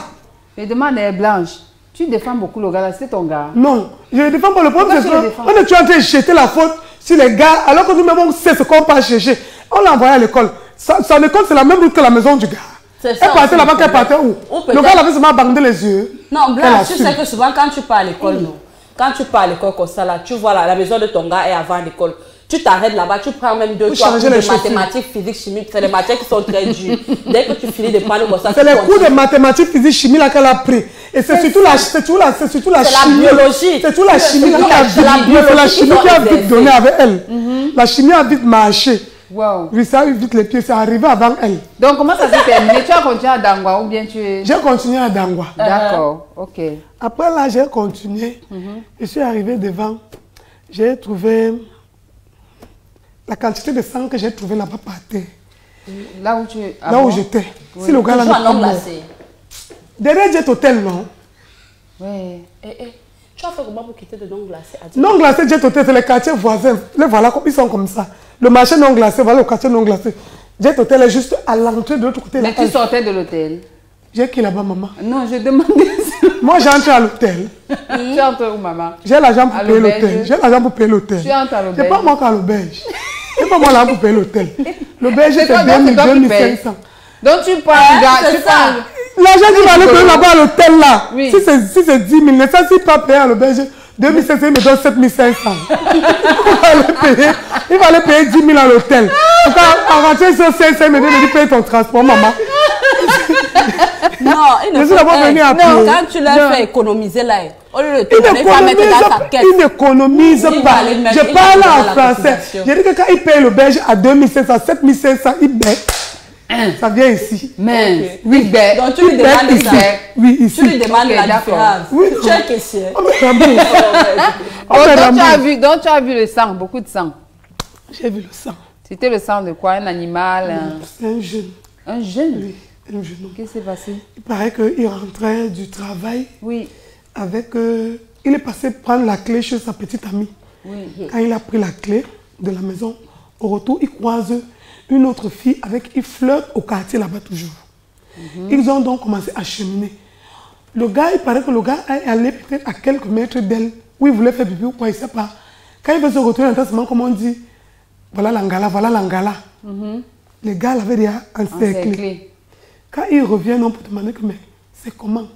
Speaker 2: Mais demande à Blanche. Tu défends beaucoup le gars là, c'est ton gars.
Speaker 3: Non, je ne défends pas le problème. On est en train de jeter la faute sur les gars alors que nous-mêmes on sait ce qu'on peut chercher. On l'a envoyé à l'école. Son école c'est la même route que la maison du gars. Elle partait là-bas, qu'elle partait où? Le gars avait seulement bandé les yeux.
Speaker 7: Non, Blanche, tu sais que souvent quand tu pars à l'école, non. Quand tu pars à l'école comme ça, là, tu vois la maison de ton gars est avant l'école. Tu t'arrêtes là-bas, tu prends même 2 3 cours de mathématiques, physique, chimie. C'est les matières qui sont très dures. Dès que tu finis de prendre comme ça,
Speaker 3: c'est les cours de mathématiques, physique, chimie là qu'elle a pris. Et c'est surtout la chimie.
Speaker 7: La biologie.
Speaker 3: C'est surtout la chimie qui a vite donné avec elle. La chimie a vite marché.
Speaker 2: Wow.
Speaker 3: Oui, ça a eu vite les pieds, c'est arrivé avant elle.
Speaker 2: Donc comment ça s'est terminé? Tu as continué à Dangwa ou bien tu es...
Speaker 3: J'ai continué à Dangwa.
Speaker 2: D'accord, ok.
Speaker 3: Après là, j'ai continué. Je suis arrivée devant. J'ai trouvé la quantité de sang que j'ai trouvé là-bas par terre.
Speaker 2: Là où tu es?
Speaker 3: Là où j'étais. Si le gars là n'est pas mort. Derrière Jet Hotel, non?
Speaker 2: Oui.
Speaker 7: Tu as fait comment pour quitter de non glacé?
Speaker 3: Non glacé, Jet Hotel, c'est les quartiers voisins. Les voilà, ils sont comme ça. Le marché non glacé, voilà le quartier non glacé. Jet Hôtel est juste à l'entrée de l'autre côté.
Speaker 2: Mais tu sortais de l'hôtel?
Speaker 3: J'ai qui là-bas, maman?
Speaker 2: Non, je demandais ça.
Speaker 3: Moi, j'entre à l'hôtel.
Speaker 2: Tu entres où, maman?
Speaker 3: J'ai l'argent pour payer l'hôtel. J'ai l'argent pour payer l'hôtel.
Speaker 2: Tu entres à l'auberge?
Speaker 3: C'est pas moi qui ai l'auberge. C'est pas moi là pour payer l'hôtel. L'auberge, c'est 2500.
Speaker 2: Donc tu prends
Speaker 3: l'argent qui va aller payer là-bas à l'hôtel là.
Speaker 2: Oui.
Speaker 3: Si c'est 10 000, ça, si pas payer à l'auberge, 2500, il me donne 7500. Il va aller payer 10 000 à l'hôtel. En rentrant sur 500, il me dit paye ton transport, maman.
Speaker 7: Non, il ne faut pas. Quand tu l'as fait économiser là, au lieu de te donner, il va mettre dans sa caisse.
Speaker 3: Il n'économise pas. Je parle en français. J'ai dit que quand il paye l'auberge à 2500, 7500, il met. Ça vient ici.
Speaker 2: Mais,
Speaker 3: oui,
Speaker 7: donc tu lui demandes ça.
Speaker 3: Oui, ici.
Speaker 7: Tu lui demandes la différence.
Speaker 3: Oui,
Speaker 7: tu es caissier.
Speaker 2: Donc tu as vu le sang, beaucoup de sang.
Speaker 3: J'ai vu le sang.
Speaker 2: C'était le sang de quoi? Un animal?
Speaker 3: C'est un jeune.
Speaker 2: Un jeune?
Speaker 3: Oui, un jeune.
Speaker 2: Qu'est-ce qui s'est passé?
Speaker 3: Il paraît qu'il rentrait du travail.
Speaker 2: Oui.
Speaker 3: Avec... il est passé prendre la clé chez sa petite amie.
Speaker 2: Oui.
Speaker 3: Quand il a pris la clé de la maison, au retour, il croise une autre fille avec qui flirte au quartier là-bas toujours. Ils ont donc commencé à cheminer. Le gars, il paraît que le gars est allé peut-être à quelques mètres d'elle, où il voulait faire pipi ou quoi, il ne sait pas. Quand il veut se retrouver intensement, comme on dit, voilà l'angala, voilà l'angala. Le gars l'avait déjà encerclé. Quand il revient, on peut demander que, mais c'est comment?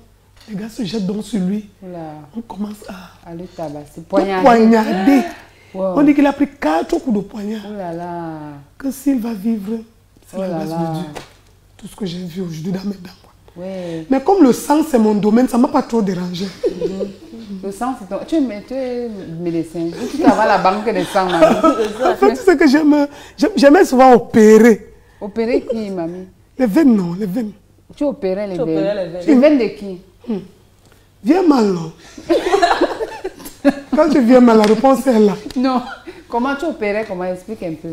Speaker 3: Le gars se jette donc sur lui.
Speaker 2: Oula.
Speaker 3: On commence à
Speaker 2: le tabasser,
Speaker 3: poignarder.
Speaker 2: Wow.
Speaker 3: On dit qu'il a pris 4 coups de poignard.
Speaker 2: Oh là là.
Speaker 3: Que s'il va vivre, c'est la grâce
Speaker 2: là.
Speaker 3: de Dieu. Tout ce que j'ai vu aujourd'hui dans mes dents.
Speaker 2: Ouais.
Speaker 3: Mais comme le sang, c'est mon domaine, ça ne m'a pas trop dérangé.
Speaker 2: Le sang, c'est ton... Tu es médecin. Tu travailles à la banque des sangs, mamie.
Speaker 3: En fait, tu sais que j'aimais souvent opérer.
Speaker 2: Opérer qui, mamie?
Speaker 3: Les veines, non, les veines.
Speaker 2: Tu opérais les veines?
Speaker 7: Les
Speaker 2: veines de qui?
Speaker 3: Viens mal, non? Quand tu viens mal, la réponse est là.
Speaker 2: Non. Comment tu opérais? Comment? Explique un peu.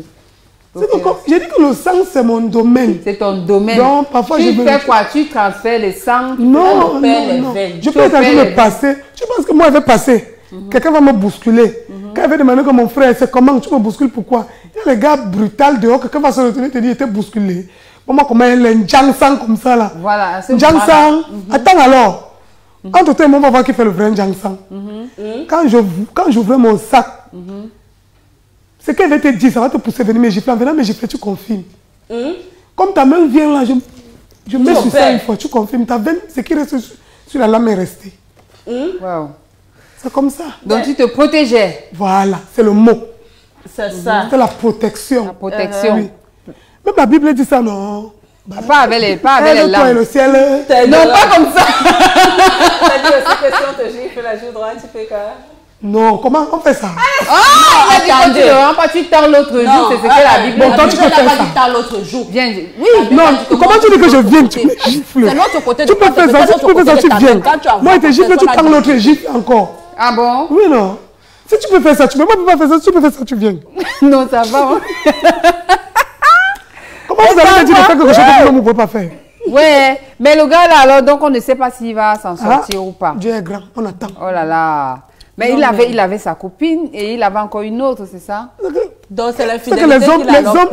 Speaker 3: J'ai dit que le sang, c'est mon domaine.
Speaker 2: C'est ton domaine.
Speaker 3: Donc, parfois,
Speaker 2: tu fais quoi? Tu transfères les sangs?
Speaker 3: Non, non. Je peux être en train de passer. Tu penses que moi, je vais passer. Quelqu'un va me bousculer. Quand il va demander que mon frère, c'est comment tu me bouscules, pourquoi? Il y a les gars brutals dehors, quelqu'un va se retourner et te dire, il était bousculé. Moi, comment il est un Jiang-sang comme ça, là.
Speaker 2: Voilà.
Speaker 3: Jiang-sang. Attends alors. Entre toi et moi, on va voir qui fait le vrai Jiang-sang. Quand j'ouvrais mon sac, ce qu'elle va te dire, ça va te pousser à venir me gifler. En venant me gifler, tu confirmes. Comme ta main vient là, je mets sur ça une fois, tu confirmes. Ta veine, ce qui reste sur la lame est resté.
Speaker 2: Wow.
Speaker 3: C'est comme ça.
Speaker 2: Donc tu te protégeais.
Speaker 3: Voilà, c'est le mot.
Speaker 7: C'est ça.
Speaker 3: C'est la protection.
Speaker 2: La protection.
Speaker 3: Oui. Même la Bible dit ça, non?
Speaker 2: Pas avec les lames.
Speaker 3: Toi et le ciel.
Speaker 2: Non, pas comme ça.
Speaker 7: Tu dit aussi que si on te gifle la joue droite, tu fais quoi?
Speaker 3: Non, comment on fait ça?
Speaker 2: Tu tends l'autre jour, c'est ce que la Bible
Speaker 3: dit. Bon, toi, tu peux faire ça.
Speaker 7: Tu tends l'autre jour.
Speaker 2: Viens.
Speaker 3: Oui. Non, comment tu dis que je viens? Tu me gifles.
Speaker 7: C'est l'autre côté.
Speaker 3: Tu peux faire ça, si tu peux faire ça, tu viens. Moi, il te gifle, tu tends l'autre et gifle encore.
Speaker 2: Ah bon?
Speaker 3: Oui, non. Si tu peux faire ça, tu peux pas faire ça. Si tu peux faire ça, tu viens.
Speaker 2: Non, ça va.
Speaker 3: Comment vous allez me dire de faire quelque chose que vous ne pouvez pas faire?
Speaker 2: Ouais, mais le gars là, alors, donc on ne sait pas s'il va s'en sortir ou pas.
Speaker 3: Dieu est grand, on attend.
Speaker 2: Oh là là. Mais non, il avait sa copine et il avait encore une autre, c'est ça?
Speaker 7: Donc c'est la fidélité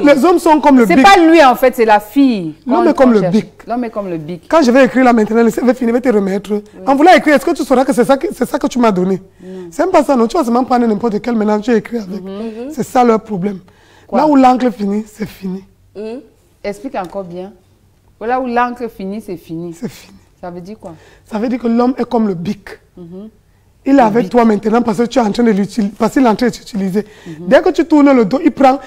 Speaker 3: les hommes sont comme le bic.
Speaker 2: C'est pas lui en fait, c'est la fille.
Speaker 3: L'homme est comme le bic.
Speaker 2: L'homme est comme le bic.
Speaker 3: Quand je vais écrire là maintenant, je vais finir, je vais te remettre. Oui. En voulant écrire, est-ce que tu sauras que c'est ça que tu m'as donné? C'est même pas ça, non. Tu vas seulement prendre n'importe quel mélange, tu écris avec. C'est ça leur problème. Quoi? Là où l'encre finit, c'est fini.
Speaker 2: Explique encore bien. Là où l'encre finit, c'est fini.
Speaker 3: C'est fini.
Speaker 2: Ça veut dire quoi?
Speaker 3: Ça veut dire que l'homme est comme le bic. Il est avec toi maintenant parce que tu es en train de l'utiliser, parce qu'il est en train de t'utiliser. Dès que tu tournes le dos, il prend.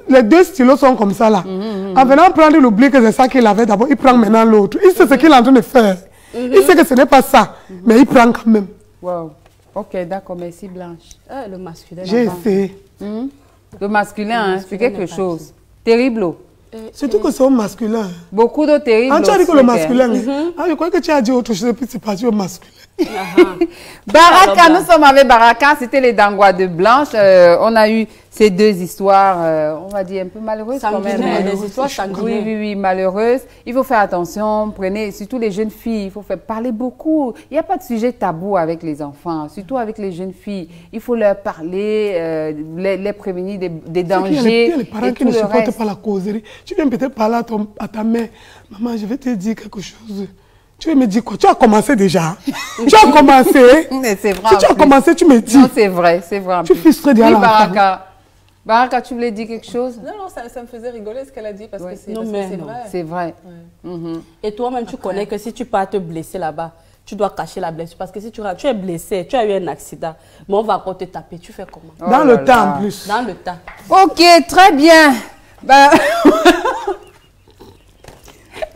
Speaker 3: Les deux stylos sont comme ça là. En venant prendre, il oublie que c'est ça qu'il avait d'abord. Il prend maintenant l'autre. Il sait ce qu'il est en train de faire. Il sait que ce n'est pas ça, mais il prend quand même.
Speaker 2: Wow. Ok, d'accord, merci Blanche.
Speaker 7: Le masculin.
Speaker 3: J'ai essayé.
Speaker 2: Le masculin, hein, c'est quelque chose. Terrible.
Speaker 3: Surtout que c'est au masculin.
Speaker 2: Beaucoup de terribles.
Speaker 3: Ah, tu as dit que le masculin. Ah, je crois que tu as dit autre chose, puis c'est parti au masculin.
Speaker 2: Baraka, nous sommes avec Baraka, c'était les Dangwa de Blanche. On a eu ces deux histoires, on va dire un peu malheureuses quand même.
Speaker 7: Des histoires sanguinaires.
Speaker 2: Oui, malheureuses. Il faut faire attention, prenez, surtout les jeunes filles, il faut faire parler beaucoup. Il n'y a pas de sujet tabou avec les enfants, surtout avec les jeunes filles. Il faut leur parler, les prévenir des dangers.
Speaker 3: Il y a les parents qui ne supportent pas la causerie. Tu viens peut-être parler à ta mère. Maman, je vais te dire quelque chose. Tu veux me dire quoi? Tu as commencé déjà. Tu as commencé.
Speaker 2: C'est vrai.
Speaker 3: Si tu as commencé, tu me dis.
Speaker 2: Non, c'est vrai, c'est vrai.
Speaker 3: Tu frustres déjà
Speaker 2: oui, Baraka. Baraka, tu voulais dire quelque chose?
Speaker 6: Non, ça me faisait rigoler ce qu'elle a dit parce que c'est
Speaker 7: vrai.
Speaker 2: C'est vrai.
Speaker 6: Ouais.
Speaker 7: Et toi-même, tu connais que si tu pars te blesser là-bas, tu dois cacher la blessure. Parce que si tu es blessé, tu as eu un accident, mais on va encore te taper. Tu fais comment?
Speaker 3: Dans le temps en plus.
Speaker 7: Dans le temps.
Speaker 2: Ok, très bien. Ben...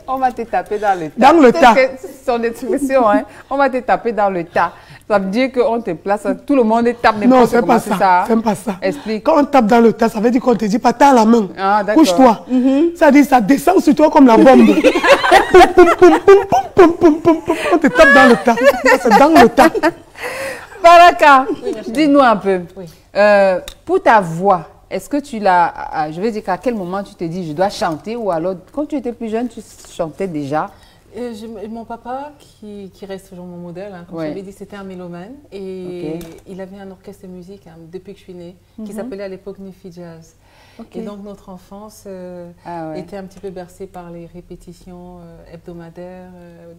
Speaker 2: on va te taper dans le tas.
Speaker 3: Dans le tas.
Speaker 2: C'est son expression, hein. On va te taper dans le tas. Ça veut dire qu'on te place, tout le monde tape n'importe
Speaker 3: Non, c'est pas
Speaker 2: ça.
Speaker 3: ça. C'est pas ça.
Speaker 2: Explique.
Speaker 3: Quand on tape dans le tas, ça veut dire qu'on te dit pas, t'as la main.
Speaker 2: Ah, d'accord.
Speaker 3: Couche-toi. Ça dit, ça descend sur toi comme la bombe. On te tape dans le tas. C'est dans le tas.
Speaker 2: Baraka, dis-nous un peu. Oui. Pour ta voix, est-ce que tu l'as, je veux dire qu'à quel moment tu t'es dit je dois chanter ou alors quand tu étais plus jeune tu chantais déjà?
Speaker 6: Mon papa, qui reste toujours mon modèle, hein, comme je l'avais dit, c'était un mélomane et il avait un orchestre de musique depuis que je suis née qui s'appelait à l'époque Nufi Jazz. Et donc notre enfance était un petit peu bercée par les répétitions hebdomadaires,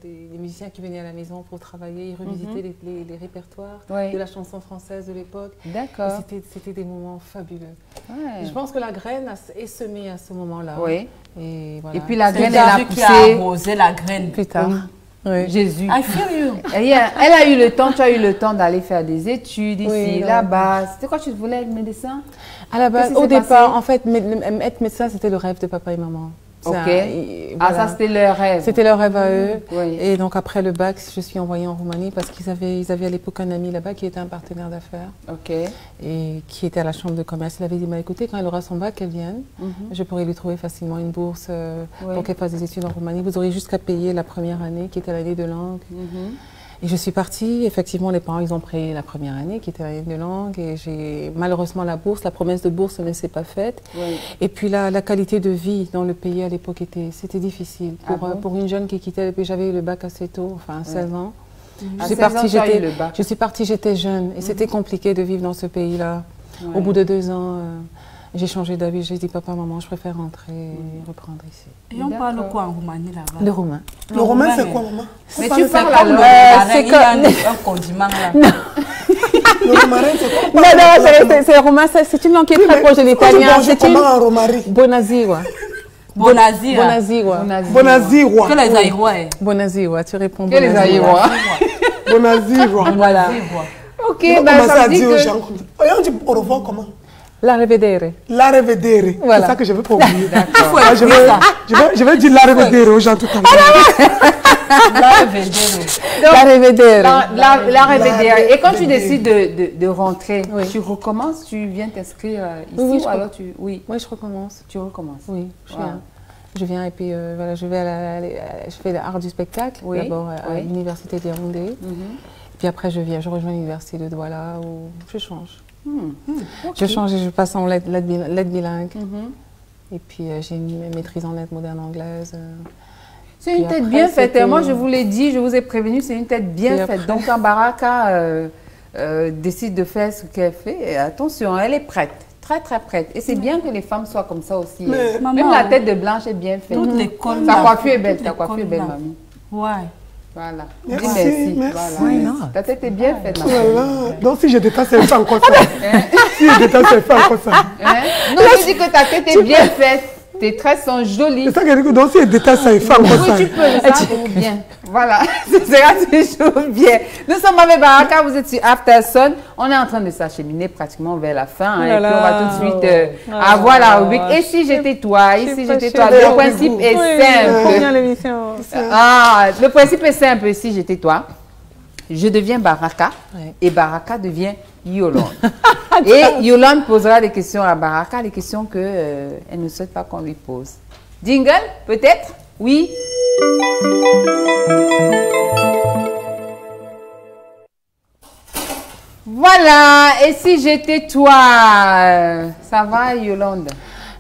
Speaker 6: des musiciens qui venaient à la maison pour travailler, ils revisitaient les répertoires de la chanson française de l'époque.
Speaker 2: D'accord.
Speaker 6: C'était des moments fabuleux.
Speaker 2: Ouais.
Speaker 6: Je pense que la graine est semée à ce moment-là.
Speaker 2: Oui.
Speaker 6: Et, voilà.
Speaker 2: Et puis la graine, elle a poussé.
Speaker 7: Qui a arrosé la graine
Speaker 6: plus tard.
Speaker 2: Oui. Jésus.
Speaker 7: I feel you.
Speaker 2: Elle a eu le temps, tu as eu le temps d'aller faire des études ici, là-bas. C'était quoi, tu voulais être médecin?
Speaker 6: À la base, au départ, en fait, être médecin, c'était le rêve de papa et maman.
Speaker 2: Ok. Ça, c'était leur rêve.
Speaker 6: C'était leur rêve à eux.
Speaker 2: Oui.
Speaker 6: Et donc, après le bac, je suis envoyée en Roumanie parce qu'ils avaient à l'époque un ami là-bas qui était un partenaire d'affaires.
Speaker 2: Ok.
Speaker 6: Et qui était à la chambre de commerce. Il avait dit, écoutez, quand elle aura son bac, qu'elle vienne. Je pourrais lui trouver facilement une bourse pour qu'elle fasse des études en Roumanie. Vous aurez juste qu'à payer la première année, qui était l'année de langue. Et je suis partie, effectivement, les parents, ils ont pris la première année, qui était l'année de langue, et j'ai malheureusement la promesse de bourse ne s'est pas faite. Oui. Et puis la qualité de vie dans le pays à l'époque, c'était difficile. Pour une jeune qui quittait, j'avais eu le bac assez tôt, enfin 16 ans. Je suis partie, j'étais jeune, et c'était compliqué de vivre dans ce pays-là. Au bout de 2 ans, j'ai changé d'avis, j'ai dit papa, maman, je préfère rentrer et reprendre ici.
Speaker 7: Et on parle quoi en Roumanie là-bas?
Speaker 6: Le roumain.
Speaker 3: Le roumain, c'est quoi, maman?
Speaker 2: Mais tu parles
Speaker 7: comme
Speaker 6: c'est
Speaker 7: un condiment là.
Speaker 6: Non.
Speaker 3: Le romarin, c'est quoi?
Speaker 6: Non, c'est roumain, c'est une langue qui est très proche de l'italien.
Speaker 3: C'est comment en romari?
Speaker 6: Bonazirwa.
Speaker 7: Bonazirwa.
Speaker 3: Bonazirwa.
Speaker 7: Que les Aïrois.
Speaker 6: Bonazirwa, tu réponds
Speaker 2: Que les Aïrois.
Speaker 3: Bonazirwa.
Speaker 6: Voilà.
Speaker 2: Ok,
Speaker 3: ben ça veut dire aux gens. On dit au revoir comment?
Speaker 6: La revedere.
Speaker 3: La revedere.
Speaker 6: Voilà.
Speaker 3: C'est ça que je veux pas oublier.
Speaker 2: D'accord.
Speaker 3: Je vais dire la revedere aux gens tout à l'heure.
Speaker 2: La revedere. La revedere. Et quand tu décides de rentrer, tu recommences, tu viens t'inscrire ici ou alors tu... Oui,
Speaker 6: je recommence.
Speaker 2: Tu recommences.
Speaker 6: Oui, je viens et puis voilà, je fais l'art du spectacle d'abord à l'université de Yaoundé. Puis après je rejoins l'université de Douala où je change. Je change et je passe en lettres bilingue. Et puis j'ai une maîtrise en lettres modernes anglaises.
Speaker 2: C'est une tête bien faite. Moi, je vous l'ai dit, je vous ai prévenu, c'est une tête bien faite. Donc, quand Baraka décide de faire ce qu'elle fait, attention, elle est prête. Très, très prête. Et c'est bien que les femmes soient comme ça aussi. Même la tête de Blanche est bien faite. Ta coiffure est belle, mamie.
Speaker 7: Ouais.
Speaker 2: Voilà.
Speaker 3: Merci.
Speaker 2: Voilà. Ta tête est bien faite.
Speaker 3: Donc, si je déteste, elle fait encore ça. Si je déteste, elle fait encore ça.
Speaker 2: Non, je dis que ta tête est bien faite. Tes traits sont jolis.
Speaker 3: C'est ça qu'elle dit que donc si elle déteste ça, elle fait encore ça.
Speaker 2: Oui, tu peux, ça toujours bien. Voilà, ce sera toujours bien. Nous sommes avec Baraka, vous êtes sur Aftersun. On est en train de s'acheminer pratiquement vers la fin. Et puis on va tout de suite avoir la rubrique. Et si j'étais toi? Ici, j'étais toi. Le principe est simple. Le principe est simple. Si j'étais toi, je deviens Baraka et Baraka devient Yolande. Et Yolande posera des questions à Baraka, les questions qu'elle ne souhaite pas qu'on lui pose. Jingle, peut-être? Oui. Voilà, et si j'étais toi, ça va Yolande?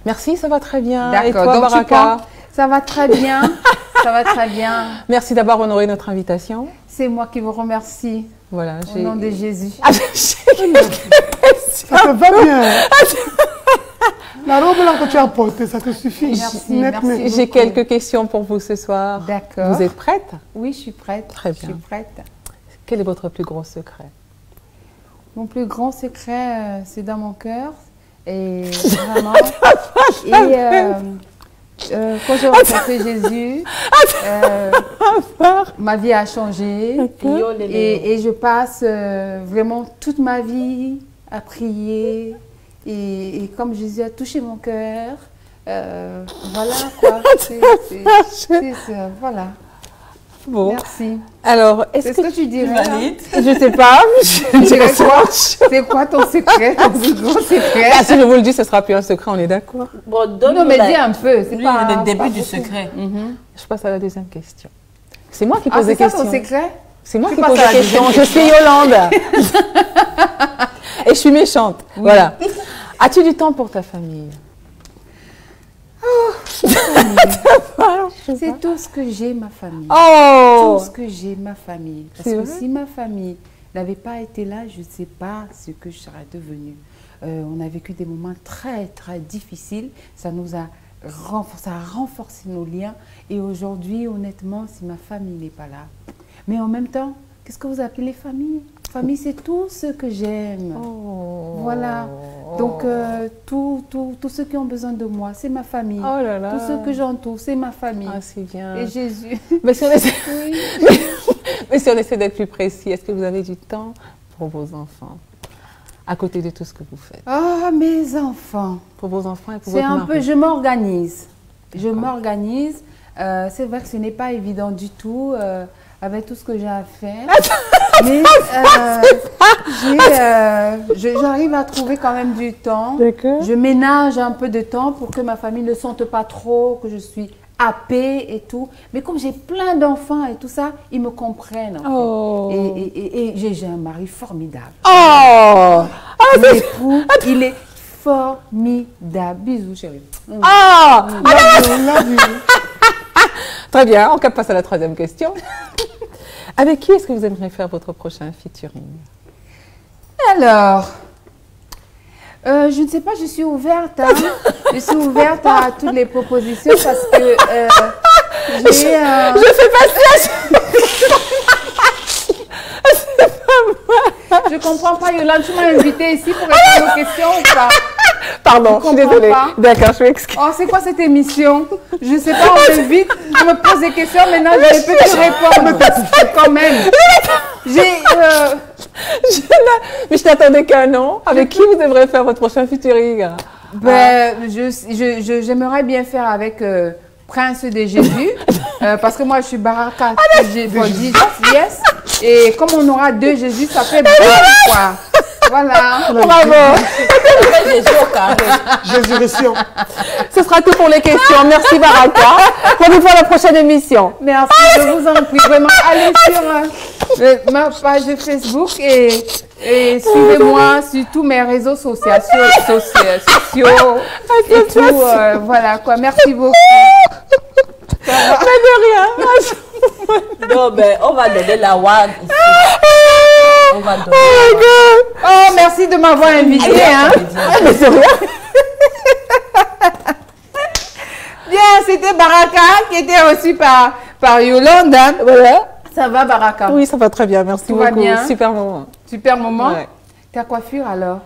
Speaker 6: Merci, ça va très bien.
Speaker 2: D'accord,
Speaker 6: et toi,
Speaker 2: donc
Speaker 6: Baraka?
Speaker 2: Ça va très bien, ça va très bien.
Speaker 6: Merci d'avoir honoré notre invitation.
Speaker 2: C'est moi qui vous remercie.
Speaker 6: Voilà,
Speaker 2: Au nom de Jésus.
Speaker 3: Ça te va bien. La robe là que tu as portée, ça te suffit.
Speaker 2: Merci, merci.
Speaker 6: J'ai quelques questions pour vous ce soir.
Speaker 2: D'accord.
Speaker 6: Vous êtes prête?
Speaker 2: Oui, je suis prête.
Speaker 6: Très bien.
Speaker 2: Je suis prête.
Speaker 6: Quel est votre plus gros secret?
Speaker 2: Mon plus grand secret, c'est dans mon cœur. Et vraiment. Quand j'ai rencontré Jésus, ma vie a changé. Et je passe vraiment toute ma vie à prier. Et comme Jésus a touché mon cœur, voilà quoi. Voilà.
Speaker 6: Bon.
Speaker 2: Merci.
Speaker 6: Alors, est-ce
Speaker 2: que tu dirais?
Speaker 6: Je ne sais pas.
Speaker 2: Tu dirais quoi? C'est quoi ton secret, ton plus grand secret?
Speaker 6: Ah, si je vous le dis, ce ne sera plus un secret, on est d'accord?
Speaker 7: Bon,
Speaker 2: non, mais dis un peu. C'est pas
Speaker 7: le début du secret.
Speaker 6: Je passe à la deuxième question. C'est moi qui pose des questions.
Speaker 2: C'est ça ton secret?
Speaker 6: C'est moi qui pose des questions. Je suis Yolande. Et je suis méchante. Oui. Voilà. As-tu du temps pour ta famille?
Speaker 2: C'est tout ce que j'ai, ma famille.
Speaker 6: Oh!
Speaker 2: Tout ce que j'ai, ma famille. Parce que si ma famille n'avait pas été là, je ne sais pas ce que je serais devenue. On a vécu des moments très, très difficiles. Ça nous a renforcé nos liens. Et aujourd'hui, honnêtement, si ma famille n'est pas là. Mais en même temps, qu'est-ce que vous appelez famille? Famille, c'est tout ce que j'aime. Oh. Voilà. Donc, tous ceux qui ont besoin de moi, c'est ma famille.
Speaker 6: Oh là là.
Speaker 2: Tous ceux que j'entoure, c'est ma famille.
Speaker 6: Ah, c'est bien.
Speaker 2: Et Jésus.
Speaker 6: Mais si on essaie, mais si on essaie d'être plus précis, est-ce que vous avez du temps pour vos enfants? À côté de tout ce que vous faites.
Speaker 2: Ah, mes enfants.
Speaker 6: Pour vos enfants et pour votre
Speaker 2: mari.
Speaker 6: C'est un peu,
Speaker 2: je m'organise. Je m'organise. C'est vrai que ce n'est pas évident du tout. Avec tout ce que j'ai à faire. Mais j'arrive à trouver quand même du temps. Je ménage un peu de temps pour que ma famille ne sente pas trop que je suis happée et tout. Mais comme j'ai plein d'enfants et tout ça, ils me comprennent. En fait. Et j'ai un mari formidable.
Speaker 6: Oh!
Speaker 2: Mon époux, il est formidable. Bisous, chérie.
Speaker 6: Ah! Très bien, on passe à la troisième question. Avec qui est-ce que vous aimeriez faire votre prochain featuring?
Speaker 2: Alors, je ne sais pas, je suis ouverte. Hein. Je suis ouverte à toutes les propositions parce que
Speaker 6: je fais pas ça.
Speaker 2: Je comprends pas, Yolande, tu m'as invitée ici pour répondre aux questions ou pas?
Speaker 6: Pardon, je suis désolée. D'accord, je m'excuse.
Speaker 2: Oh, c'est quoi cette émission? Je ne sais pas, on m'invite, je me pose des questions, maintenant je ne peux plus répondre. Quand même.
Speaker 6: Mais je t'attendais qu'un an. Avec qui vous devrez faire votre prochain featuring?
Speaker 2: J'aimerais bien faire avec Prince de Jésus, parce que moi je suis Baraka for Jesus, yes. Et comme on aura deux Jésus, ça fait bon, quoi. Voilà.
Speaker 6: Bravo.
Speaker 3: Jésus-résurrection.
Speaker 6: Ce sera tout pour les questions. Merci Baraka. Rendez-vous à la prochaine émission.
Speaker 2: Merci, je vous en prie. Vraiment, allez sur ma page de Facebook et suivez-moi sur tous mes réseaux sociaux et tout. Voilà quoi. Merci beaucoup.
Speaker 6: Mais de rien.
Speaker 7: Non, mais on va donner la WAG ici. On va donner
Speaker 2: Oh, merci de m'avoir invité. Hein.
Speaker 6: Mais c'est rien.
Speaker 2: Bien, c'était Baraka qui était reçu par Yolande. Hein.
Speaker 6: Voilà.
Speaker 2: Ça va, Baraka?
Speaker 6: Oui, ça va très bien. Merci beaucoup. Bien. Super moment.
Speaker 2: Super moment.
Speaker 6: Ouais.
Speaker 2: Ta coiffure alors?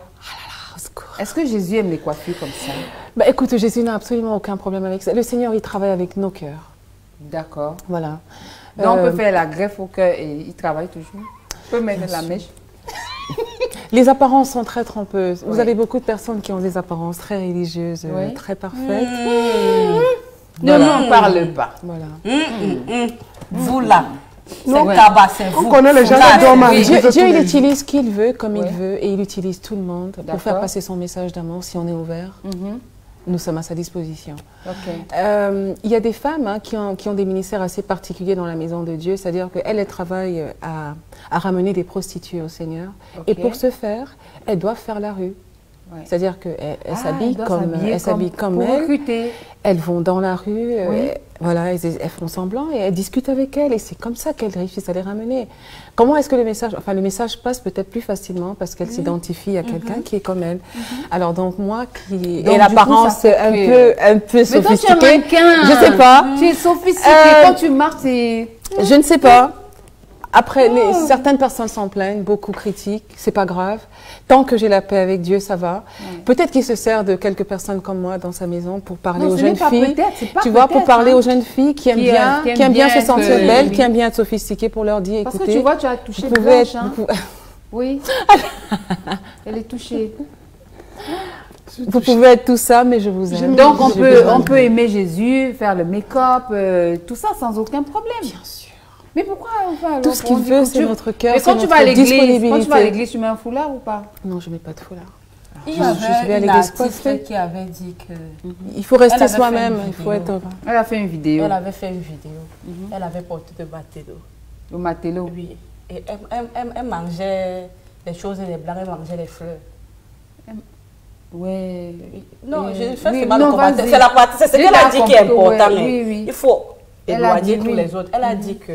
Speaker 2: Est-ce que Jésus aime les coiffures comme ça?
Speaker 6: Bah, écoute, Jésus n'a absolument aucun problème avec ça. Le Seigneur, il travaille avec nos cœurs.
Speaker 2: D'accord.
Speaker 6: Voilà.
Speaker 2: Donc, on peut faire la greffe au cœur et il travaille toujours. On peut mettre la mèche.
Speaker 6: Les apparences sont très trompeuses. Vous avez beaucoup de personnes qui ont des apparences très religieuses, très parfaites.
Speaker 2: Ne m'en parle pas.
Speaker 6: Voilà.
Speaker 7: Vous là.
Speaker 3: On connaît les gens d'hommes.
Speaker 6: Dieu, il utilise qui il veut, comme il veut, et il utilise tout le monde pour faire passer son message d'amour si on est ouvert. nous sommes à sa disposition.
Speaker 2: Ok.
Speaker 6: Il y a des femmes hein, qui ont des ministères assez particuliers dans la maison de Dieu, c'est-à-dire qu'elles travaillent à ramener des prostituées au Seigneur.
Speaker 2: Ok.
Speaker 6: Et pour ce faire, elles doivent faire la rue.
Speaker 2: Ouais.
Speaker 6: C'est-à-dire qu'elles s'habillent comme
Speaker 2: pour
Speaker 6: elles.
Speaker 2: recruter.
Speaker 6: Elles vont dans la rue,
Speaker 2: Oui.
Speaker 6: voilà, elles font semblant et elles discutent avec elles. Et c'est comme ça qu'elles réussissent à les ramener. Comment est-ce que le message passe peut-être plus facilement parce qu'elles s'identifient à quelqu'un qui est comme elle. Alors donc moi qui ai l'apparence un peu sophistiquée,
Speaker 2: mais toi, tu es mannequin.
Speaker 6: je sais pas.
Speaker 2: Tu es sophistiquée. Quand tu marches, c'est...
Speaker 6: Je ne sais pas. Après, certaines personnes s'en plaignent, beaucoup critiquent, c'est pas grave. Tant que j'ai la paix avec Dieu, ça va. Peut-être qu'il se sert de quelques personnes comme moi dans sa maison pour parler aux jeunes filles. Tu vois, pour parler aux jeunes filles qui aiment bien se sentir belles, qui aiment bien être sophistiquées, pour leur dire, écoutez...
Speaker 2: Parce que tu vois, tu as touché Blanche, hein. Oui. Elle est touchée.
Speaker 6: Vous pouvez être tout ça, mais je vous aime.
Speaker 2: Donc on peut aimer Jésus, faire le make-up, tout ça sans aucun problème. Bien sûr. Mais pourquoi
Speaker 6: tout ce qu'il veut, c'est notre cœur,
Speaker 2: c'est notre disponibilité. Quand tu vas à l'église, tu mets un foulard ou pas?
Speaker 6: Non, je ne mets pas de foulard.
Speaker 7: Il y avait une artiste qui avait dit que...
Speaker 6: Il faut rester soi-même, il faut être...
Speaker 2: Elle a fait une vidéo.
Speaker 7: Elle avait fait une vidéo. Elle avait porté de matelot.
Speaker 2: Le matelot?
Speaker 7: Oui. Et elle mangeait des choses, les blancs, elle mangeait les fleurs.
Speaker 2: Ouais.
Speaker 7: Non, je fais mal le commentaire. C'est ce qu'elle a dit qui est important. Il faut éloigner tous les autres. Elle a dit que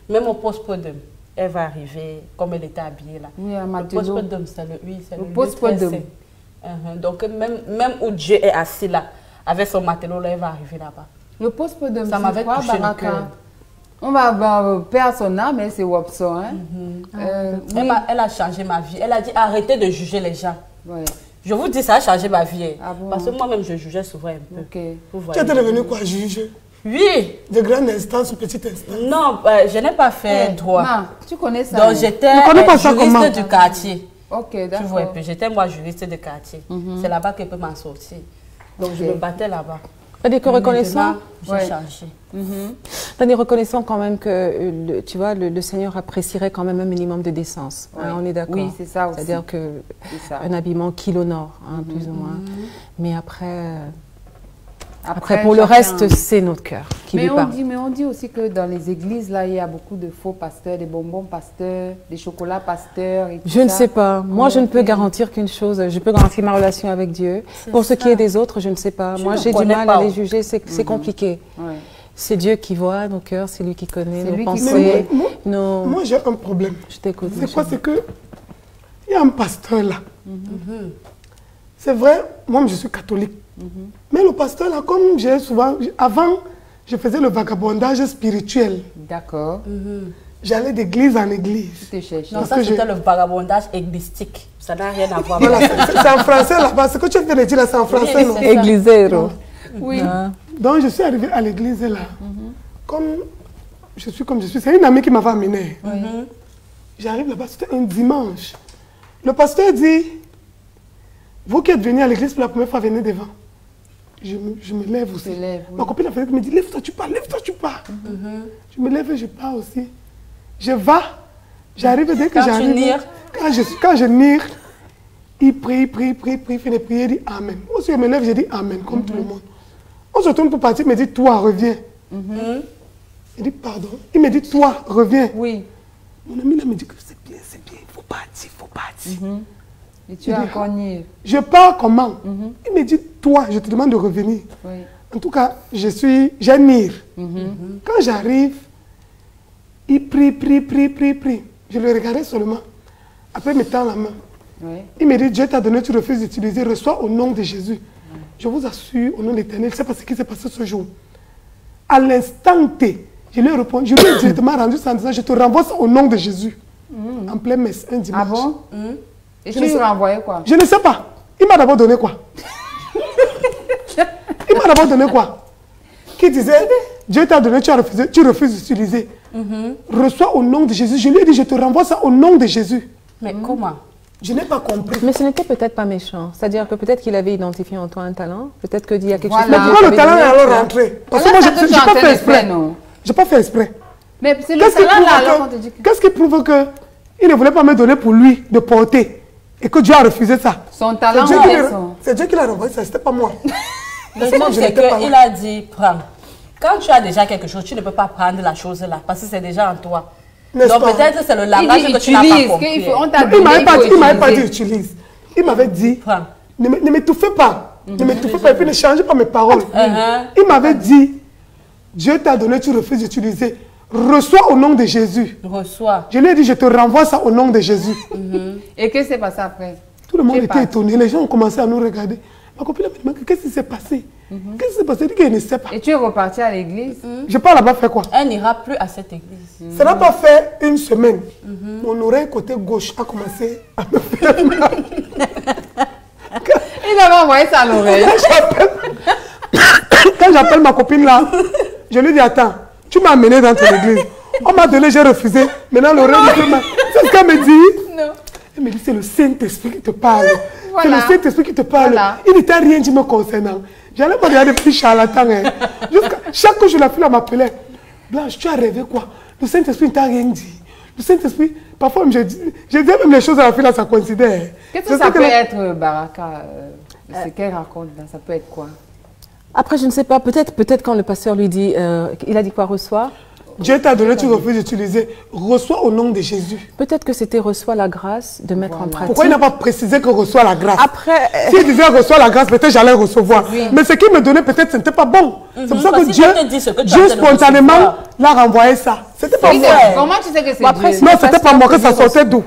Speaker 7: même au postpartum, elle va arriver comme elle était habillée là.
Speaker 2: Oui,
Speaker 7: le postpartum, c'est le
Speaker 2: postpartum.
Speaker 7: Donc même où Dieu est assis là, avec son matelot là, elle va arriver là-bas.
Speaker 2: Le postpartum,
Speaker 7: ça m'avait touché le cœur.
Speaker 2: On va perdre son âme, mais c'est Wapson. Hein?
Speaker 7: Elle a changé ma vie. Elle a dit arrêtez de juger les gens.
Speaker 2: Ouais.
Speaker 7: Je vous dis, ça a changé ma vie.
Speaker 2: Ah bon?
Speaker 7: Parce que moi-même, je jugeais souvent un peu.
Speaker 2: Okay.
Speaker 3: Tu étais devenu quoi, juge?
Speaker 7: Oui.
Speaker 3: De grande instance ou petite instance?
Speaker 7: Non, je n'ai pas fait droit.
Speaker 2: Tu connais ça?
Speaker 7: Donc j'étais juriste du quartier.
Speaker 2: Ok, d'accord.
Speaker 7: Tu vois un peu, j'étais moi juriste de quartier. C'est là-bas qu'elle peut m'en sortir. Donc je me battais là-bas.
Speaker 6: C'est-à-dire que reconnaissant,
Speaker 7: j'ai changé.
Speaker 6: C'est-à-dire reconnaissant quand même que tu vois, le Seigneur apprécierait quand même un minimum de décence.
Speaker 2: Ouais.
Speaker 6: Hein, on est d'accord.
Speaker 2: Oui, c'est ça aussi.
Speaker 6: C'est-à-dire que un habillement qui l'honore, hein, plus ou moins. Mais après pour le reste, c'est notre cœur qui lui parle.
Speaker 2: Mais on dit aussi que dans les églises, là, il y a beaucoup de faux pasteurs, des bonbons pasteurs, des chocolats pasteurs. Et tout
Speaker 6: je ne sais pas. Moi, je ne peux garantir qu'une chose. Je peux garantir ma relation avec Dieu. Pour ce qui est des autres, je ne sais pas. Moi, j'ai du mal à les juger. C'est compliqué. Ouais. C'est Dieu qui voit nos cœurs, c'est lui qui connaît nos pensées.
Speaker 3: Moi, j'ai un problème.
Speaker 6: Je t'écoute.
Speaker 3: C'est quoi? C'est que il y a un pasteur là. C'est vrai, moi, je suis catholique. Mais le pasteur là, comme j'ai souvent... Avant, je faisais le vagabondage spirituel.
Speaker 2: D'accord.
Speaker 3: J'allais d'église en église.
Speaker 7: Non, ça c'était le vagabondage église-tique. Ça n'a rien à voir.
Speaker 3: Voilà, c'est en français là-bas. Ce que tu viens de dire là, c'est en français, non?
Speaker 6: Églisero.
Speaker 2: Oui.
Speaker 3: Donc, je suis arrivée à l'église là. Comme je suis, c'est une amie qui m'avait amenée. J'arrive là-bas, c'était un dimanche. Le pasteur dit, vous qui êtes venus à l'église pour la première fois, venez devant. Je me lève aussi. Ma copine me dit, lève-toi, tu pars, lève-toi, tu pars. Je me lève et je pars aussi. Je vais, j'arrive dès que j'arrive. Quand je nire, il prie, fait des prières, il dit Amen. Moi aussi, je me lève, je dis Amen, comme tout le monde. On se tourne pour partir, il me dit, toi, reviens. Il dit, pardon. Il me dit, toi, reviens.
Speaker 2: Oui.
Speaker 3: Mon ami là me dit que c'est bien, il faut partir.
Speaker 2: Et tu as encore nié.
Speaker 3: Je pars comment? Il me dit, toi, je te demande de revenir.
Speaker 2: Oui.
Speaker 3: En tout cas, j'ai nié. Quand j'arrive, il prie. Je le regardais seulement. Après, il me tend la main.
Speaker 2: Oui.
Speaker 3: Il me dit, Dieu t'a donné, tu refuses d'utiliser, reçois au nom de Jésus. Je vous assure, au nom de l'Éternel, c'est pas ce qui s'est passé ce jour. À l'instant T, je lui ai répondu, je lui ai directement rendu ça en disant, je te renvoie ça au nom de Jésus. En plein messe, un dimanche.
Speaker 2: Ah bon? Et tu lui as renvoyé quoi?
Speaker 3: Je ne sais pas. Il m'a d'abord donné quoi? Qui disait, Dieu t'a donné, tu refuses d'utiliser. Reçois au nom de Jésus. Je lui ai dit, je te renvoie ça au nom de Jésus.
Speaker 7: Mais comment?
Speaker 3: Je n'ai pas compris.
Speaker 6: Mais ce n'était peut-être pas méchant. C'est-à-dire que peut-être qu'il avait identifié en toi un talent. Peut-être qu'il y a quelque chose...
Speaker 3: Mais pourquoi le talent est alors rentré? Parce que moi, je n'ai pas fait exprès. Je n'ai pas fait exprès.
Speaker 2: Mais c'est le talent là, alors on te dit que...
Speaker 3: Qu'est-ce qui prouve qu'il ne voulait pas me donner pour lui de porter? et que Dieu a refusé ça.
Speaker 2: Son talent,
Speaker 3: c'est Dieu qui l'a renvoyé ça, c'était pas moi.
Speaker 7: Le truc, c'est qu'il a dit, prends. Quand tu as déjà quelque chose, tu ne peux pas prendre la chose là, parce que c'est déjà en toi. Donc peut-être c'est le langage que tu n'as pas compris.
Speaker 3: Il m'avait pas dit utilise. Il m'avait dit, ne m'étouffez pas. Ne m'étouffez pas et puis ne changez pas mes paroles. Il m'avait dit, Dieu t'a donné, tu refuses d'utiliser. Reçois au nom de Jésus.
Speaker 7: Reçois.
Speaker 3: Je lui ai dit, je te renvoie ça au nom de Jésus.
Speaker 2: Et qu'est-ce qui s'est passé après?
Speaker 3: Tout le monde était étonné. Les gens ont commencé à nous regarder. Ma copine m'a dit, qu'est-ce qui s'est passé? Qu'est-ce qui s'est passé? Elle dit qu'elle ne sait pas.
Speaker 2: Et tu es reparti à l'église?
Speaker 3: Je ne sais pas là-bas faire quoi.
Speaker 7: Elle n'ira plus à cette église.
Speaker 3: Ça n'a pas fait une semaine. Mon oreille côté gauche a commencé à me faire mal.
Speaker 2: Il avait envoyé ça à l'oreille.
Speaker 3: Quand j'appelle ma copine là, je lui dis, attends, tu m'as amené dans ton église. On m'a donné, j'ai refusé. Maintenant l'oreille me fait mal. C'est ce qu'elle me dit. Non. Elle me dit, c'est le Saint-Esprit qui te parle. Voilà. C'est le Saint-Esprit qui te parle. Voilà. Il ne t'a rien dit me concernant. J'allais me regarder des petits charlatans. Chaque jour, la fille m'appelait. Blanche, tu as rêvé quoi? Le Saint-Esprit ne t'a rien dit. Le Saint-Esprit, parfois je dis même les choses à la fille là, ça considère.
Speaker 2: Qu'est-ce que ça peut être, Baraka, ce qu'elle raconte là? Ça peut être quoi?
Speaker 6: Après, je ne sais pas, peut-être quand le pasteur lui dit, il a dit quoi, reçoit?
Speaker 3: Dieu t'a donné, tu refuses d'utiliser. Reçois au nom de Jésus.
Speaker 6: Peut-être que c'était reçoit la grâce de mettre en pratique.
Speaker 3: Pourquoi il n'a pas précisé que reçoit la grâce?
Speaker 6: Après,
Speaker 3: s'il disait reçoit la grâce, peut-être j'allais recevoir. Oui. Mais ce qu'il me donnait, peut-être ce n'était pas bon. C'est pour ça que Dieu spontanément l'a renvoyé ça. C'était pas moi.
Speaker 2: Comment tu sais que c'est Dieu?
Speaker 3: Non, c'était pas moi, que ça sortait d'où?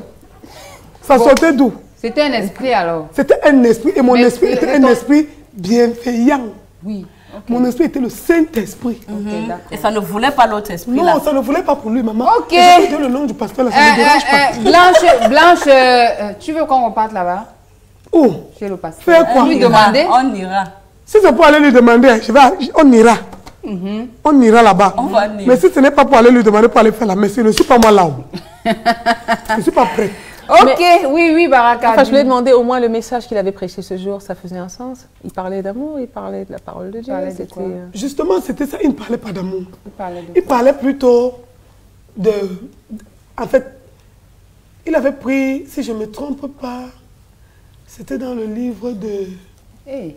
Speaker 3: Ça sortait d'où?
Speaker 2: C'était un esprit alors?
Speaker 3: C'était un esprit et mon esprit était un esprit bienveillant.
Speaker 2: Oui.
Speaker 3: Okay. Mon esprit était le Saint-Esprit.
Speaker 7: Et ça ne voulait pas l'autre esprit
Speaker 3: non,
Speaker 7: là.
Speaker 3: Ça ne voulait pas pour lui, maman.
Speaker 2: Ok.
Speaker 3: Je vais le nom du pasteur là, ça ne dérange pas.
Speaker 2: Blanche, tu veux qu'on reparte là-bas?
Speaker 3: Où?
Speaker 2: Chez le pasteur.
Speaker 3: Faire quoi?
Speaker 2: Lui demander?
Speaker 7: On ira.
Speaker 3: Si c'est pour aller lui demander, on ira. On ira là-bas. Mais si ce n'est pas pour aller lui demander, pour aller faire la messe, je ne suis pas moi là-haut. Je ne suis pas prêt.
Speaker 2: Ok, mais, oui, Baraka.
Speaker 6: Enfin, je lui ai demandé au moins le message qu'il avait prêché ce jour, ça faisait un sens. Il parlait d'amour, il parlait de la parole de Dieu.
Speaker 3: Justement, c'était ça, il ne parlait pas d'amour. Il parlait plutôt de... En fait, il avait pris, si je ne me trompe pas, c'était dans le livre de...
Speaker 2: Hey.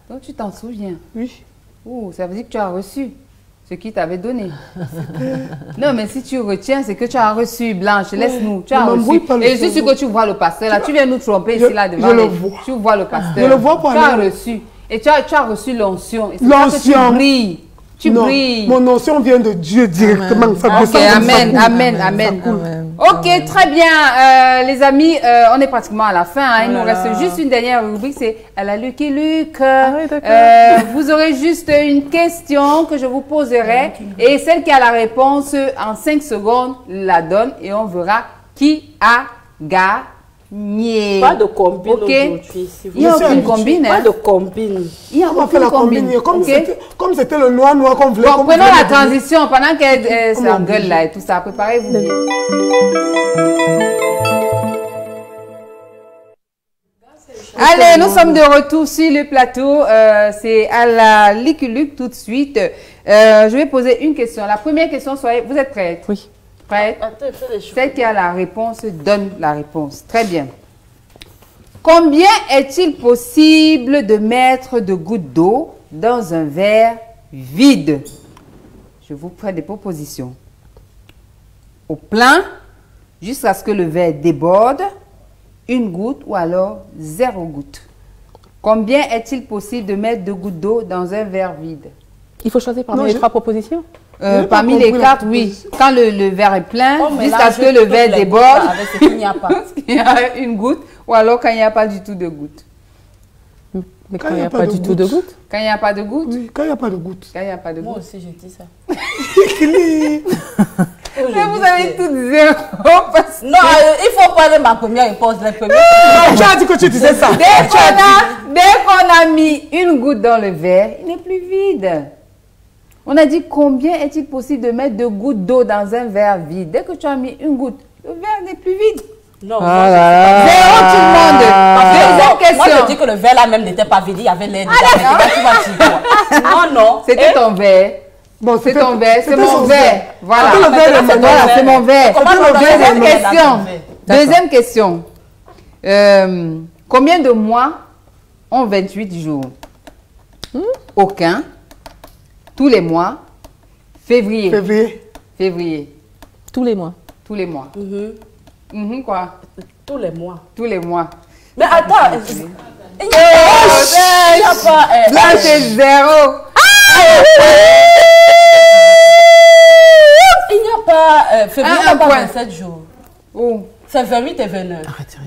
Speaker 2: Donc tu t'en souviens?
Speaker 3: Oui.
Speaker 2: Oh, ça veut dire que tu as reçu ce qu'il t'avait donné. Non, mais si tu retiens, c'est que tu as reçu, Blanche. Laisse-nous. Tu as reçu. Et je suis sûr que tu vois le pasteur là. Tu viens nous tromper ici là devant.
Speaker 3: Je le vois.
Speaker 2: Tu vois le pasteur.
Speaker 3: Je le vois pour
Speaker 2: aller. Tu as reçu. Et tu as reçu l'onction.
Speaker 3: L'onction.
Speaker 2: Tu brilles. Tu brilles.
Speaker 3: Mon onction vient de Dieu directement.
Speaker 2: Amen. Ça amen, amen, amen, amen. Ok, très bien. Les amis, on est pratiquement à la fin. Hein. Il nous reste juste une dernière rubrique, c'est à la Lucky Luke. Vous aurez juste une question que je vous poserai. Et celle qui a la réponse en 5 secondes la donne. Et on verra qui a gagné.
Speaker 7: Pas de combine aujourd'hui.
Speaker 2: Il n'y a aucune combine.
Speaker 7: Pas de combine.
Speaker 2: Il n'y a aucune combine.
Speaker 3: Comme c'était le noir qu'on voulait.
Speaker 2: Bon, prenons la transition pendant qu'elle s'engueule là et tout ça. Préparez-vous bien. Allez, nous sommes de retour sur le plateau. C'est à la Lucky Luke tout de suite. Je vais poser une question. La première question, vous êtes prêts?
Speaker 6: Oui.
Speaker 2: Prête? Celle qui a la réponse donne la réponse. Très bien. Combien est-il possible de mettre de gouttes d'eau dans un verre vide? Je vous ferai des propositions. Au plein, jusqu'à ce que le verre déborde, une goutte ou alors 0 goutte. Combien est-il possible de mettre de gouttes d'eau dans un verre vide?
Speaker 6: Il faut choisir parmi les 3 propositions.
Speaker 2: Parmi les 4, oui. Quand le verre est plein, jusqu'à ce que le verre déborde,
Speaker 7: il n'y a pas.
Speaker 2: Il y a une goutte, ou alors quand il n'y a pas du tout de goutte.
Speaker 6: Mais quand il n'y a pas du tout de goutte?
Speaker 2: Quand il n'y a pas de goutte?
Speaker 3: Oui, quand il n'y a pas de goutte.
Speaker 2: Quand il n'y a pas de goutte.
Speaker 7: Moi aussi, j'ai dit ça.
Speaker 2: Mais vous avez tout 0.
Speaker 7: Non, il faut prendre ma première réponse. La première.
Speaker 3: Non, tu as dit que tu disais ça.
Speaker 2: Dès qu'on a mis une goutte dans le verre, il n'est plus vide. On a dit combien est-il possible de mettre de gouttes d'eau dans un verre vide? Dès que tu as mis une goutte, le verre n'est plus vide.
Speaker 7: Non,
Speaker 2: zéro tout le monde. Deuxième question.
Speaker 7: Moi, je dis que le verre là même n'était pas vide, il y avait l'air. Non.
Speaker 2: C'était ton verre.
Speaker 3: Bon,
Speaker 2: c'est ton verre, c'est mon verre. Voilà, c'est mon verre.
Speaker 7: Deuxième question.
Speaker 2: Deuxième question. Combien de mois ont 28 jours? Aucun. Tous les mois. Février. Février.
Speaker 6: Tous les mois.
Speaker 2: Tous les mois. Quoi?
Speaker 7: Tous les mois.
Speaker 2: Tous les mois.
Speaker 7: Mais attends. Il n'y a pas.
Speaker 2: Là, c'est 0.
Speaker 7: Il n'y a pas. Février, il n'y a pas
Speaker 2: point.
Speaker 7: 27 jours.
Speaker 2: Où?
Speaker 7: C'est 28 et 29.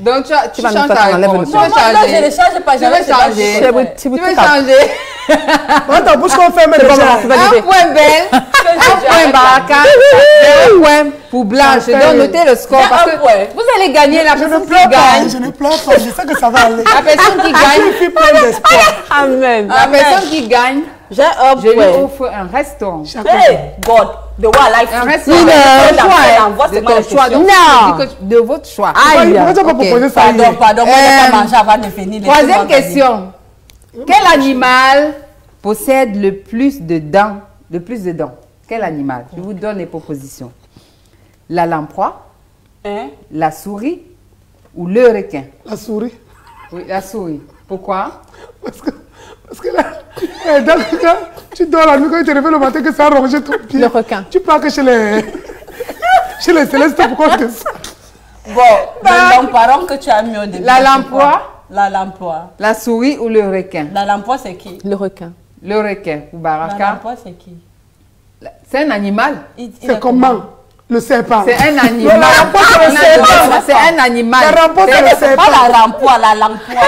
Speaker 2: Donc, tu
Speaker 6: vas
Speaker 2: changes
Speaker 6: nous
Speaker 2: ta
Speaker 6: faire
Speaker 2: réponse.
Speaker 6: enlever
Speaker 2: Tu
Speaker 6: le
Speaker 2: veux
Speaker 7: Non, moi, là, je ne
Speaker 2: changer.
Speaker 7: change pas.
Speaker 2: Tu veux changer.
Speaker 6: Tu
Speaker 2: Tu veux changer.
Speaker 3: Attends, bouge qu'on fait, mais déjà.
Speaker 2: Un point Belle, un point Baraka, 0 point pour Blanche. Je dois noter le score parce que vous allez gagner. La
Speaker 3: Je ne
Speaker 2: personne qui
Speaker 3: pleure pas,
Speaker 2: gagne,
Speaker 3: je ne pleure pas, je sais que ça va aller.
Speaker 2: la personne qui
Speaker 3: Je
Speaker 2: gagne,
Speaker 3: suis pleine d'espoir.
Speaker 6: Amen.
Speaker 2: la personne qui gagne,
Speaker 7: J'ai un
Speaker 2: je lui
Speaker 7: point.
Speaker 2: offre un restaurant.
Speaker 7: Hey, God, the way I like
Speaker 2: Un
Speaker 7: food.
Speaker 2: restaurant.
Speaker 7: Non,
Speaker 2: De ton choix. Donc, je dis que de votre choix.
Speaker 3: Pourquoi tu n'as pas
Speaker 2: Ok.
Speaker 3: proposé ça
Speaker 7: Pardon,
Speaker 3: hier?
Speaker 7: pardon, moi, je n'ai pas mangé avant de finir.
Speaker 2: Troisième question. Quel animal possède le plus de dents? Quel animal? Je vous donne les propositions. La lamproie,
Speaker 7: Hein?
Speaker 2: la souris ou le requin?
Speaker 3: La souris.
Speaker 2: Oui, la souris. Pourquoi?
Speaker 3: Parce que là, quand tu dors la nuit, quand tu te réveilles le matin, que ça a rongé ton pied.
Speaker 6: Le requin.
Speaker 3: Tu pars que chez les Célestes, pourquoi tu ça?
Speaker 7: Bon, donc, parents que tu as mis au début.
Speaker 2: La
Speaker 7: c'est
Speaker 2: lamproie,
Speaker 7: quoi? La lamproie.
Speaker 2: la souris ou le requin?
Speaker 7: La lamproie, c'est qui?
Speaker 6: Le requin.
Speaker 2: Le requin pour
Speaker 7: La
Speaker 2: Baraka.
Speaker 7: lamproie, c'est qui?
Speaker 2: C'est un animal.
Speaker 3: C'est comment? Le serpent.
Speaker 2: C'est un animal.
Speaker 3: La lamproie, c'est le serpent.
Speaker 2: C'est un animal.
Speaker 3: La lamproie, c'est le
Speaker 7: C'est
Speaker 3: serpent.
Speaker 7: pas la lamproie, la lamproie.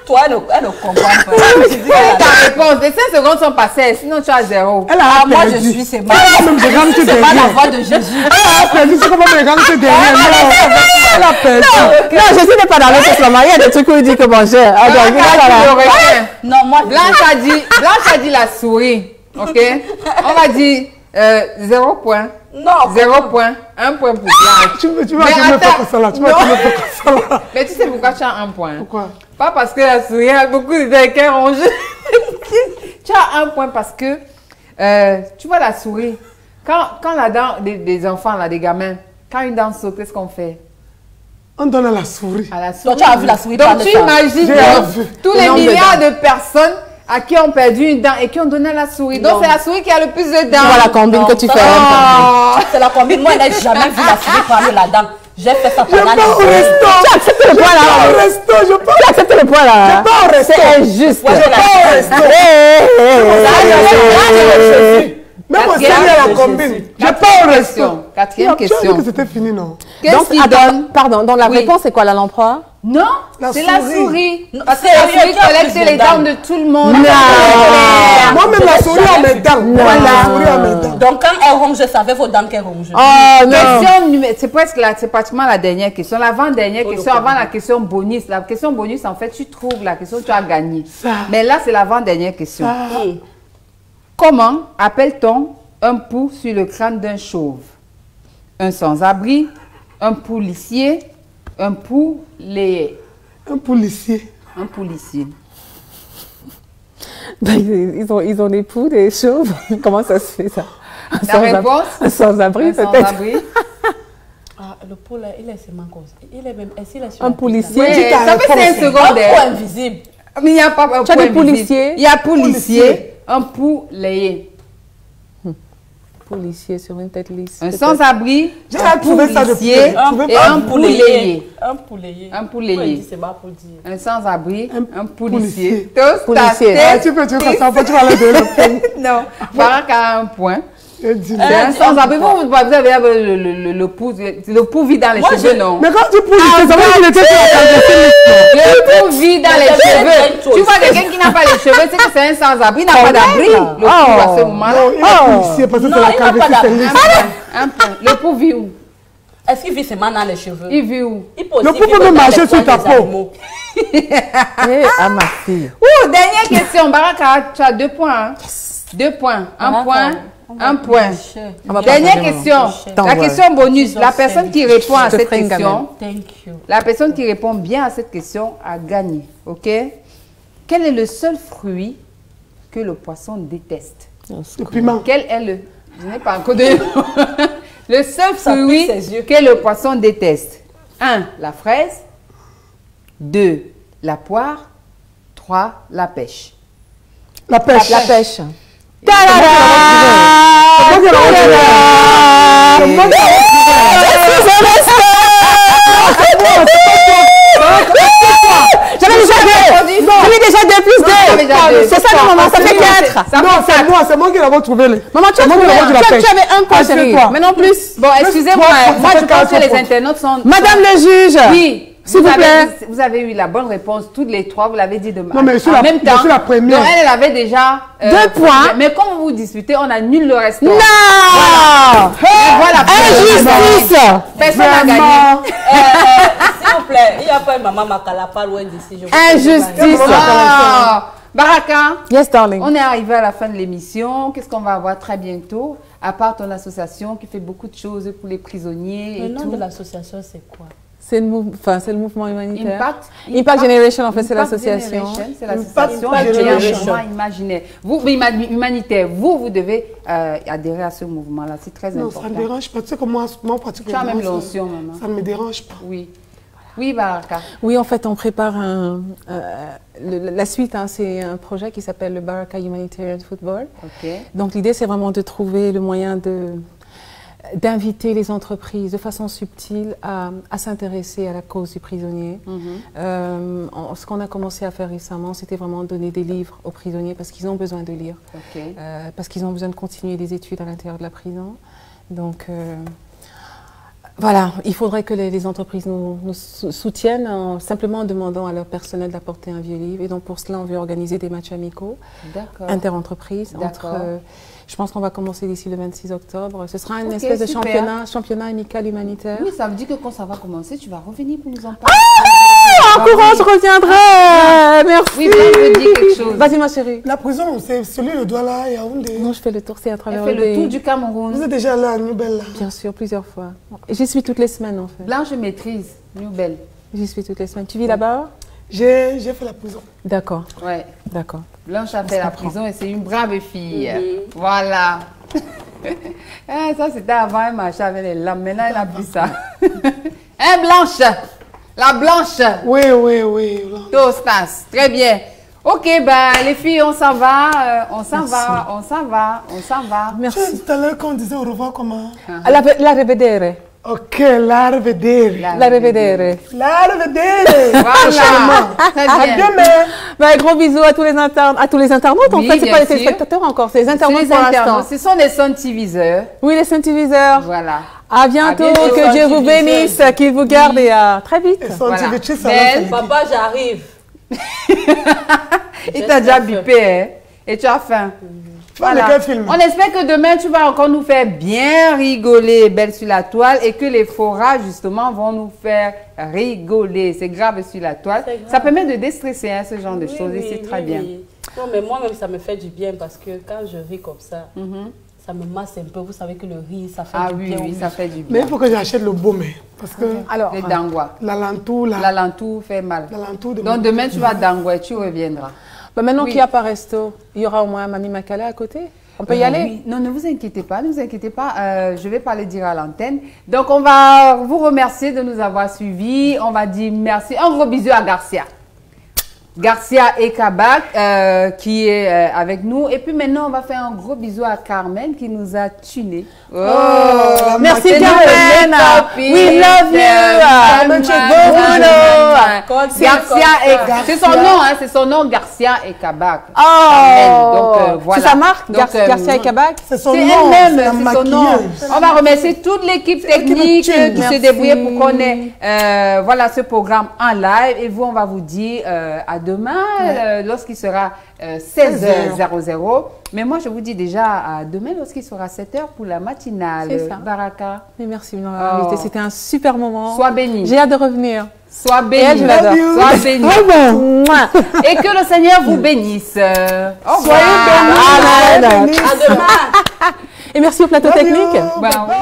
Speaker 7: Toi, elle ne comprend pas. Tu dis
Speaker 2: Quelle est
Speaker 7: que
Speaker 2: ta réponse? Les 5 secondes sont passées, sinon tu as 0.
Speaker 3: Elle a
Speaker 7: Ah, moi, je
Speaker 3: perdu.
Speaker 7: suis, c'est
Speaker 3: Elle
Speaker 7: ma
Speaker 3: a même de gagner
Speaker 7: C'est pas la
Speaker 3: derrière.
Speaker 7: voix de Jésus.
Speaker 3: Elle a perdu, c'est comment me gagner derrière. Non, elle a perdu.
Speaker 6: Non, Jésus n'est pas dans le classement. Il y a des trucs où il dit que manger.
Speaker 2: Blanche a dit le requin.
Speaker 7: Non, moi,
Speaker 2: Blanche a dit la souris. Ok? On va dire 0 point.
Speaker 7: non.
Speaker 2: 0 point. 1 point pour Blanche.
Speaker 3: Tu vas
Speaker 2: Mais
Speaker 3: me faire
Speaker 2: attends,
Speaker 3: comme ça là. Tu vas
Speaker 2: non.
Speaker 3: me faire comme ça là.
Speaker 2: Mais tu sais pourquoi tu as 1 point?
Speaker 3: Pourquoi?
Speaker 2: Pas parce que la souris a beaucoup de requins rongés. Tu as 1 point parce que, tu vois la souris, quand la dent des enfants, là, des gamins, quand une dent saute, qu'est-ce qu'on fait?
Speaker 3: On donne à la souris.
Speaker 2: À la souris.
Speaker 7: Donc, tu as vu la souris
Speaker 2: Donc
Speaker 7: parler
Speaker 2: tu
Speaker 7: ça.
Speaker 2: imagines
Speaker 3: J'ai
Speaker 2: donc,
Speaker 3: vu.
Speaker 2: tous
Speaker 6: Le
Speaker 2: les
Speaker 6: nombre de
Speaker 2: milliards
Speaker 6: dents.
Speaker 2: de personnes à qui ont perdu une dent et qui ont donné à la souris. Donc
Speaker 7: Non.
Speaker 2: c'est la souris qui a le plus de dents.
Speaker 6: Tu vois la combine que tu fais.
Speaker 2: Oh.
Speaker 7: C'est la combine. Moi, je n'ai jamais vu la souris parler la dent. J'ai fait ça
Speaker 3: Je
Speaker 7: pendant
Speaker 3: pars au
Speaker 7: les années.
Speaker 3: resto.
Speaker 6: Tu acceptes le
Speaker 3: Je
Speaker 6: point
Speaker 3: pars au
Speaker 6: là.
Speaker 3: resto. Je pars.
Speaker 6: Tu acceptes le point là.
Speaker 3: Je pars au resto.
Speaker 6: C'est injuste.
Speaker 7: Ouais, je l'ai fait.
Speaker 3: Même au
Speaker 2: Quatrième
Speaker 3: Seigneur, la
Speaker 2: question.
Speaker 3: combine. Je pars au resto.
Speaker 2: Quatrième
Speaker 3: Tu as dit
Speaker 2: question.
Speaker 3: que c'était fini, non?
Speaker 2: Qu'est-ce
Speaker 6: Donc,
Speaker 2: qui
Speaker 6: attends,
Speaker 2: donne?
Speaker 6: pardon, donc la
Speaker 2: Oui.
Speaker 6: réponse c'est quoi, la lamproie?
Speaker 2: Non,
Speaker 3: La
Speaker 2: c'est la
Speaker 3: souris.
Speaker 2: souris.
Speaker 7: Non,
Speaker 2: Parce que
Speaker 7: sérieux,
Speaker 2: la souris
Speaker 7: tu as
Speaker 2: collecte
Speaker 7: plus
Speaker 2: les
Speaker 7: de
Speaker 2: dents
Speaker 7: dents.
Speaker 2: de tout le monde.
Speaker 3: Moi-même, la souris à mes dents. Voilà, la souris à mes dents.
Speaker 7: Donc, quand elle ronge, je savais vos dents qu'elle ronge.
Speaker 6: Oh non.
Speaker 2: Question numéro, c'est presque là, c'est pratiquement la dernière question. L'avant-dernière question, avant la question bonus. La question bonus, en fait, tu trouves la question, tu as gagné. Mais là, c'est l'avant-dernière question. Comment appelle-t-on un pou sur le crâne d'un chauve? Un sans-abri, un policier, un poulet.
Speaker 3: Un policier.
Speaker 2: Un policier.
Speaker 6: Ben, ils ont des poux, des chauves. Comment ça se fait ça?
Speaker 2: La réponse?
Speaker 6: Un sans-abri
Speaker 2: Un
Speaker 6: peut-être.
Speaker 2: sans-abri.
Speaker 7: Ah, le poulet, il est seulement cause. Il est même. Est-ce qu'il est sur
Speaker 6: Un
Speaker 7: la
Speaker 6: policier.
Speaker 2: Ouais,
Speaker 3: dis ta
Speaker 2: ça fait
Speaker 3: réponse.
Speaker 2: 5
Speaker 7: Un
Speaker 2: secondes.
Speaker 7: point invisible.
Speaker 2: Mais il n'y a pas un
Speaker 6: Tu as
Speaker 2: point
Speaker 6: des policiers.
Speaker 2: invisible. Il y a policier, un poulet.
Speaker 6: Policier sur une tête lisse.
Speaker 2: Un
Speaker 6: peut-être.
Speaker 2: sans-abri,
Speaker 3: J'ai
Speaker 2: un
Speaker 3: trouvé ça depuis.
Speaker 2: policier
Speaker 3: Tu veux
Speaker 2: et
Speaker 3: pas
Speaker 2: un poulet.
Speaker 7: Un poulet.
Speaker 2: Un poulet.
Speaker 7: C'est pas pour dire.
Speaker 2: Un sans-abri, un
Speaker 3: policier.
Speaker 2: policier. Tous
Speaker 6: Policier.
Speaker 3: Ah, tu peux comme ça, après tu vas aller donner le point.
Speaker 2: Non, Baraka a un point.
Speaker 3: Je dis,
Speaker 2: C'est un sans-abri. Vous avez le pouls vit dans les
Speaker 7: Moi,
Speaker 2: cheveux,
Speaker 7: je-
Speaker 2: non?
Speaker 3: Mais quand tu policier, ça veut dire qu'il était sur la carte.
Speaker 2: Le pouls vit dans les
Speaker 7: Mais
Speaker 2: cheveux. Tu vois quelqu'un qui n'a pas les cheveux, c'est que c'est un sans-abri, il n'a pas d'abri. Le pouls à ce moment-là.
Speaker 3: Non, il est policier parce que
Speaker 7: Non,
Speaker 3: c'est la
Speaker 7: il n'a pas
Speaker 3: calvitie, c'est
Speaker 7: d'abri.
Speaker 3: lisse.
Speaker 2: Un point. Le pouls vit où?
Speaker 7: Est-ce qu'il vit seulement dans les cheveux?
Speaker 2: Il vit où?
Speaker 7: Il peut
Speaker 3: Le
Speaker 7: aussi
Speaker 3: poulet
Speaker 7: vivre
Speaker 3: peut
Speaker 7: dans
Speaker 3: marcher
Speaker 7: les
Speaker 3: sur ta
Speaker 7: poils des
Speaker 3: peau.
Speaker 7: animaux.
Speaker 6: Ah, ma fille.
Speaker 2: Ouh, dernière question. Baraka, tu as 2 points. Hein? 2 points. Un point. Un point.
Speaker 6: On va
Speaker 2: Dernière
Speaker 6: pas
Speaker 2: question.
Speaker 6: T'en
Speaker 2: La
Speaker 6: vois.
Speaker 2: question bonus. La personne qui répond à
Speaker 6: Je te
Speaker 2: cette
Speaker 6: ferai une
Speaker 2: question,
Speaker 7: Thank you.
Speaker 2: la personne qui répond bien à cette question a gagné. OK? Quel est le seul fruit que le poisson déteste?
Speaker 3: Le piment.
Speaker 2: Quel est le... Je n'ai pas encore donné. Le seul
Speaker 7: Ça pique
Speaker 2: fruit
Speaker 7: ses yeux.
Speaker 2: que le poisson déteste.
Speaker 1: 1. La fraise. 2. La poire. 3. La pêche.
Speaker 3: La pêche.
Speaker 6: La pêche. J'avais déjà 2 plus 2. C'est ça le moment, ça fait 4.
Speaker 3: Non, c'est moi qui l'avais trouvé.
Speaker 6: Maman, tu avais un point, chérie. Maintenant plus.
Speaker 1: Bon, excusez-moi, moi je pense que les internautes sont...
Speaker 6: Madame le juge.
Speaker 1: Oui.
Speaker 6: S'il vous plaît.
Speaker 1: Vous avez eu la bonne réponse, toutes les 3, vous l'avez dit de
Speaker 3: Non, mais je suis la première.
Speaker 1: Donc elle avait déjà
Speaker 6: 2 points.
Speaker 1: Mais quand vous vous disputez, on annule le restant.
Speaker 6: Non.
Speaker 1: Voilà.
Speaker 6: Injustice.
Speaker 1: Personne n'a gagné.
Speaker 7: S'il vous plaît, il n'y a pas une maman Makala pas loin d'ici.
Speaker 6: Injustice.
Speaker 1: Baraka,
Speaker 6: Yes, darling.
Speaker 1: on est arrivé à la fin de l'émission. Qu'est-ce qu'on va avoir très bientôt? À part ton association qui fait beaucoup de choses pour les prisonniers
Speaker 7: Le
Speaker 1: et
Speaker 7: nom
Speaker 1: tout.
Speaker 7: de l'association, c'est quoi?
Speaker 6: C'est le mouvement humanitaire.
Speaker 1: Impact
Speaker 6: Generation, en fait, c'est
Speaker 1: Impact
Speaker 6: l'association.
Speaker 1: Generation, c'est l'association
Speaker 3: Impact
Speaker 1: qui est un
Speaker 3: Generation.
Speaker 1: mouvement imaginaire. Vous, humanitaire, vous devez adhérer à ce mouvement-là. C'est très
Speaker 3: Non,
Speaker 1: important.
Speaker 3: ça ne me dérange pas. Tu sais que moi
Speaker 1: Tu as même l'onction, maman.
Speaker 3: Ça ne me dérange pas.
Speaker 1: Oui. Oui, Baraka.
Speaker 6: Oui, en fait, on prépare la suite. Hein, c'est un projet qui s'appelle le Baraka Humanitarian Football.
Speaker 1: Ok.
Speaker 6: Donc, l'idée, c'est vraiment de trouver le moyen d'inviter les entreprises de façon subtile à s'intéresser à la cause du prisonnier. Ce qu'on a commencé à faire récemment, c'était vraiment donner des livres aux prisonniers parce qu'ils ont besoin de lire, parce qu'ils ont besoin de continuer des études à l'intérieur de la prison. Donc, voilà, il faudrait que les entreprises nous soutiennent simplement en demandant à leur personnel d'apporter un vieux livre. Et donc, pour cela, on veut organiser des matchs amicaux interentreprises entre... Je pense qu'on va commencer d'ici le 26 octobre. Ce sera une espèce de championnat amical humanitaire.
Speaker 1: Oui, ça veut dire que quand ça va commencer, tu vas revenir pour nous en parler.
Speaker 6: En courant, je reviendrai. Merci.
Speaker 1: Oui, mais je veux dire quelque chose.
Speaker 6: Vas-y, ma chérie.
Speaker 3: La prison, c'est celui le doigt là, Yaoundé.
Speaker 6: Non, je fais le tour, c'est à
Speaker 1: Elle
Speaker 6: travers
Speaker 1: fait
Speaker 6: le
Speaker 1: le
Speaker 6: pays.
Speaker 1: tour du Cameroun.
Speaker 3: Vous êtes déjà là à New-Belle là.
Speaker 6: Bien sûr, plusieurs fois. Et j'y suis toutes les semaines, en fait.
Speaker 1: Blanche maîtrise, New-Belle.
Speaker 6: J'y suis toutes les semaines. Tu vis là-bas?
Speaker 3: J'ai fait la prison.
Speaker 6: D'accord,
Speaker 1: Ouais.
Speaker 6: d'accord.
Speaker 1: Blanche a fait la prison et c'est une brave fille. Voilà. Ça, c'était avant, elle marchait avec les lames. Maintenant, elle a plus ça. Hein, Blanche? La Blanche?
Speaker 3: Oui, oui, oui.
Speaker 1: Tostas. Très bien. Ok, bah, les filles, on s'en va. On s'en va. On s'en va. On s'en va.
Speaker 6: Merci.
Speaker 3: Tout à l'heure, quand on disait au revoir, comment?
Speaker 6: La rivedere.
Speaker 3: Ok, l'arvedere.
Speaker 6: La rivedere.
Speaker 3: L'arvedere.
Speaker 1: Voilà. Très
Speaker 3: À
Speaker 1: bien.
Speaker 3: demain.
Speaker 6: Bah, gros bisous à tous les internautes. En
Speaker 1: Oui,
Speaker 6: fait, c'est
Speaker 1: bien
Speaker 6: pas les
Speaker 1: sûr.
Speaker 6: téléspectateurs encore, c'est les
Speaker 1: C'est
Speaker 6: internautes
Speaker 1: les
Speaker 6: pour l'instant.
Speaker 1: internautes. Ce sont des sondiviseurs.
Speaker 6: Oui, les Saint-Diviseurs.
Speaker 1: Voilà.
Speaker 6: À bientôt,
Speaker 1: bientôt,
Speaker 6: que Dieu vous
Speaker 1: Saint-Diviseur.
Speaker 6: bénisse, qu'il vous garde et à très vite.
Speaker 3: Et
Speaker 1: Voilà.
Speaker 3: Santivici, ça
Speaker 1: Belle.
Speaker 3: va.
Speaker 7: Papa, j'arrive.
Speaker 1: Il t'a déjà bipé, hein? Et tu as faim. Voilà.
Speaker 3: quel film?
Speaker 1: On espère que demain, tu vas encore nous faire bien rigoler, Belle sur la toile, et que les forages, justement, vont nous faire rigoler. C'est grave sur la toile.
Speaker 7: C'est grave.
Speaker 1: Ça permet de déstresser hein, ce genre de
Speaker 7: Oui,
Speaker 1: choses, et
Speaker 7: oui,
Speaker 1: c'est
Speaker 7: oui,
Speaker 1: très bien.
Speaker 7: oui. Non, mais moi-même, ça me fait du bien parce que quand je ris comme ça, ça me masse un peu. Vous savez que le rire, ça fait
Speaker 1: Ah
Speaker 7: du
Speaker 1: oui,
Speaker 7: bien.
Speaker 1: oui, ça fait du
Speaker 3: Mais
Speaker 1: bien.
Speaker 3: il faut que j'achète le baume. Parce que
Speaker 6: Alors,
Speaker 1: Les dangwa.
Speaker 3: l'alentour, là.
Speaker 1: L'alentour fait mal.
Speaker 3: L'alentour de
Speaker 1: Donc demain, tu vas dangwa et tu reviendras.
Speaker 6: bah, maintenant
Speaker 1: Oui.
Speaker 6: qu'il n'y a pas resto, il y aura au moins Mamie Makala à côté. On peut y aller?
Speaker 1: Oui. Non, ne vous inquiétez pas, ne vous inquiétez pas. Je vais pas le dire à l'antenne. Donc, on va vous remercier de nous avoir suivis. On va dire merci. Un gros bisou à Garcia. Garcia et Kabak qui est avec nous. Et puis maintenant, on va faire un gros bisou à Carmen qui nous a tunés. Oh,
Speaker 6: Merci
Speaker 1: c'est
Speaker 6: Carmen.
Speaker 1: notre copine.
Speaker 6: We love you.
Speaker 1: Garcia et c'est son nom, hein, c'est son nom, Garcia et Kabak.
Speaker 6: Oh,
Speaker 1: Carmen. Donc, voilà.
Speaker 6: c'est sa marque,
Speaker 1: Donc,
Speaker 6: Garcia et Kabak.
Speaker 3: C'est son
Speaker 1: C'est
Speaker 3: nom.
Speaker 1: elle-même,
Speaker 3: la
Speaker 1: c'est son nom.
Speaker 3: maquilleuse.
Speaker 1: On va remercier toute l'équipe technique qui
Speaker 3: tue.
Speaker 1: s'est débrouillée pour qu'on ait voilà, ce programme en live. Et vous, on va vous dire à demain, lorsqu'il sera 16h00. Mais moi, je vous dis déjà à demain, lorsqu'il sera 7h pour la matinale.
Speaker 6: C'est ça.
Speaker 1: Baraka.
Speaker 6: Mais merci de m'avoir invité, c'était un super moment.
Speaker 1: Sois béni.
Speaker 6: J'ai hâte de revenir.
Speaker 1: Sois béni.
Speaker 6: elle, je l'adore.
Speaker 1: Sois béni.
Speaker 6: Mouah.
Speaker 1: Et que le Seigneur vous bénisse. Au revoir.
Speaker 6: Amen.
Speaker 7: À demain.
Speaker 6: Et merci au plateau
Speaker 3: Love
Speaker 6: technique.
Speaker 3: you.
Speaker 1: Ben oui.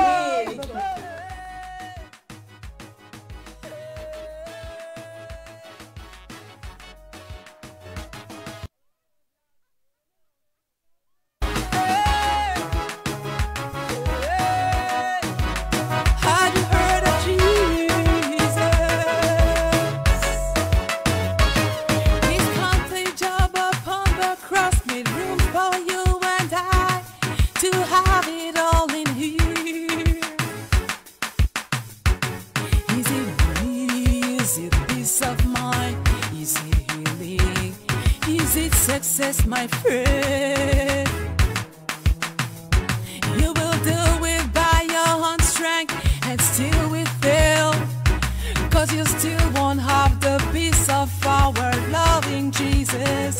Speaker 5: Had you heard of Jesus?
Speaker 4: Jesus, my friend. You will do it by your own strength, and still we fail, 'cause you still won't have the peace of our loving Jesus.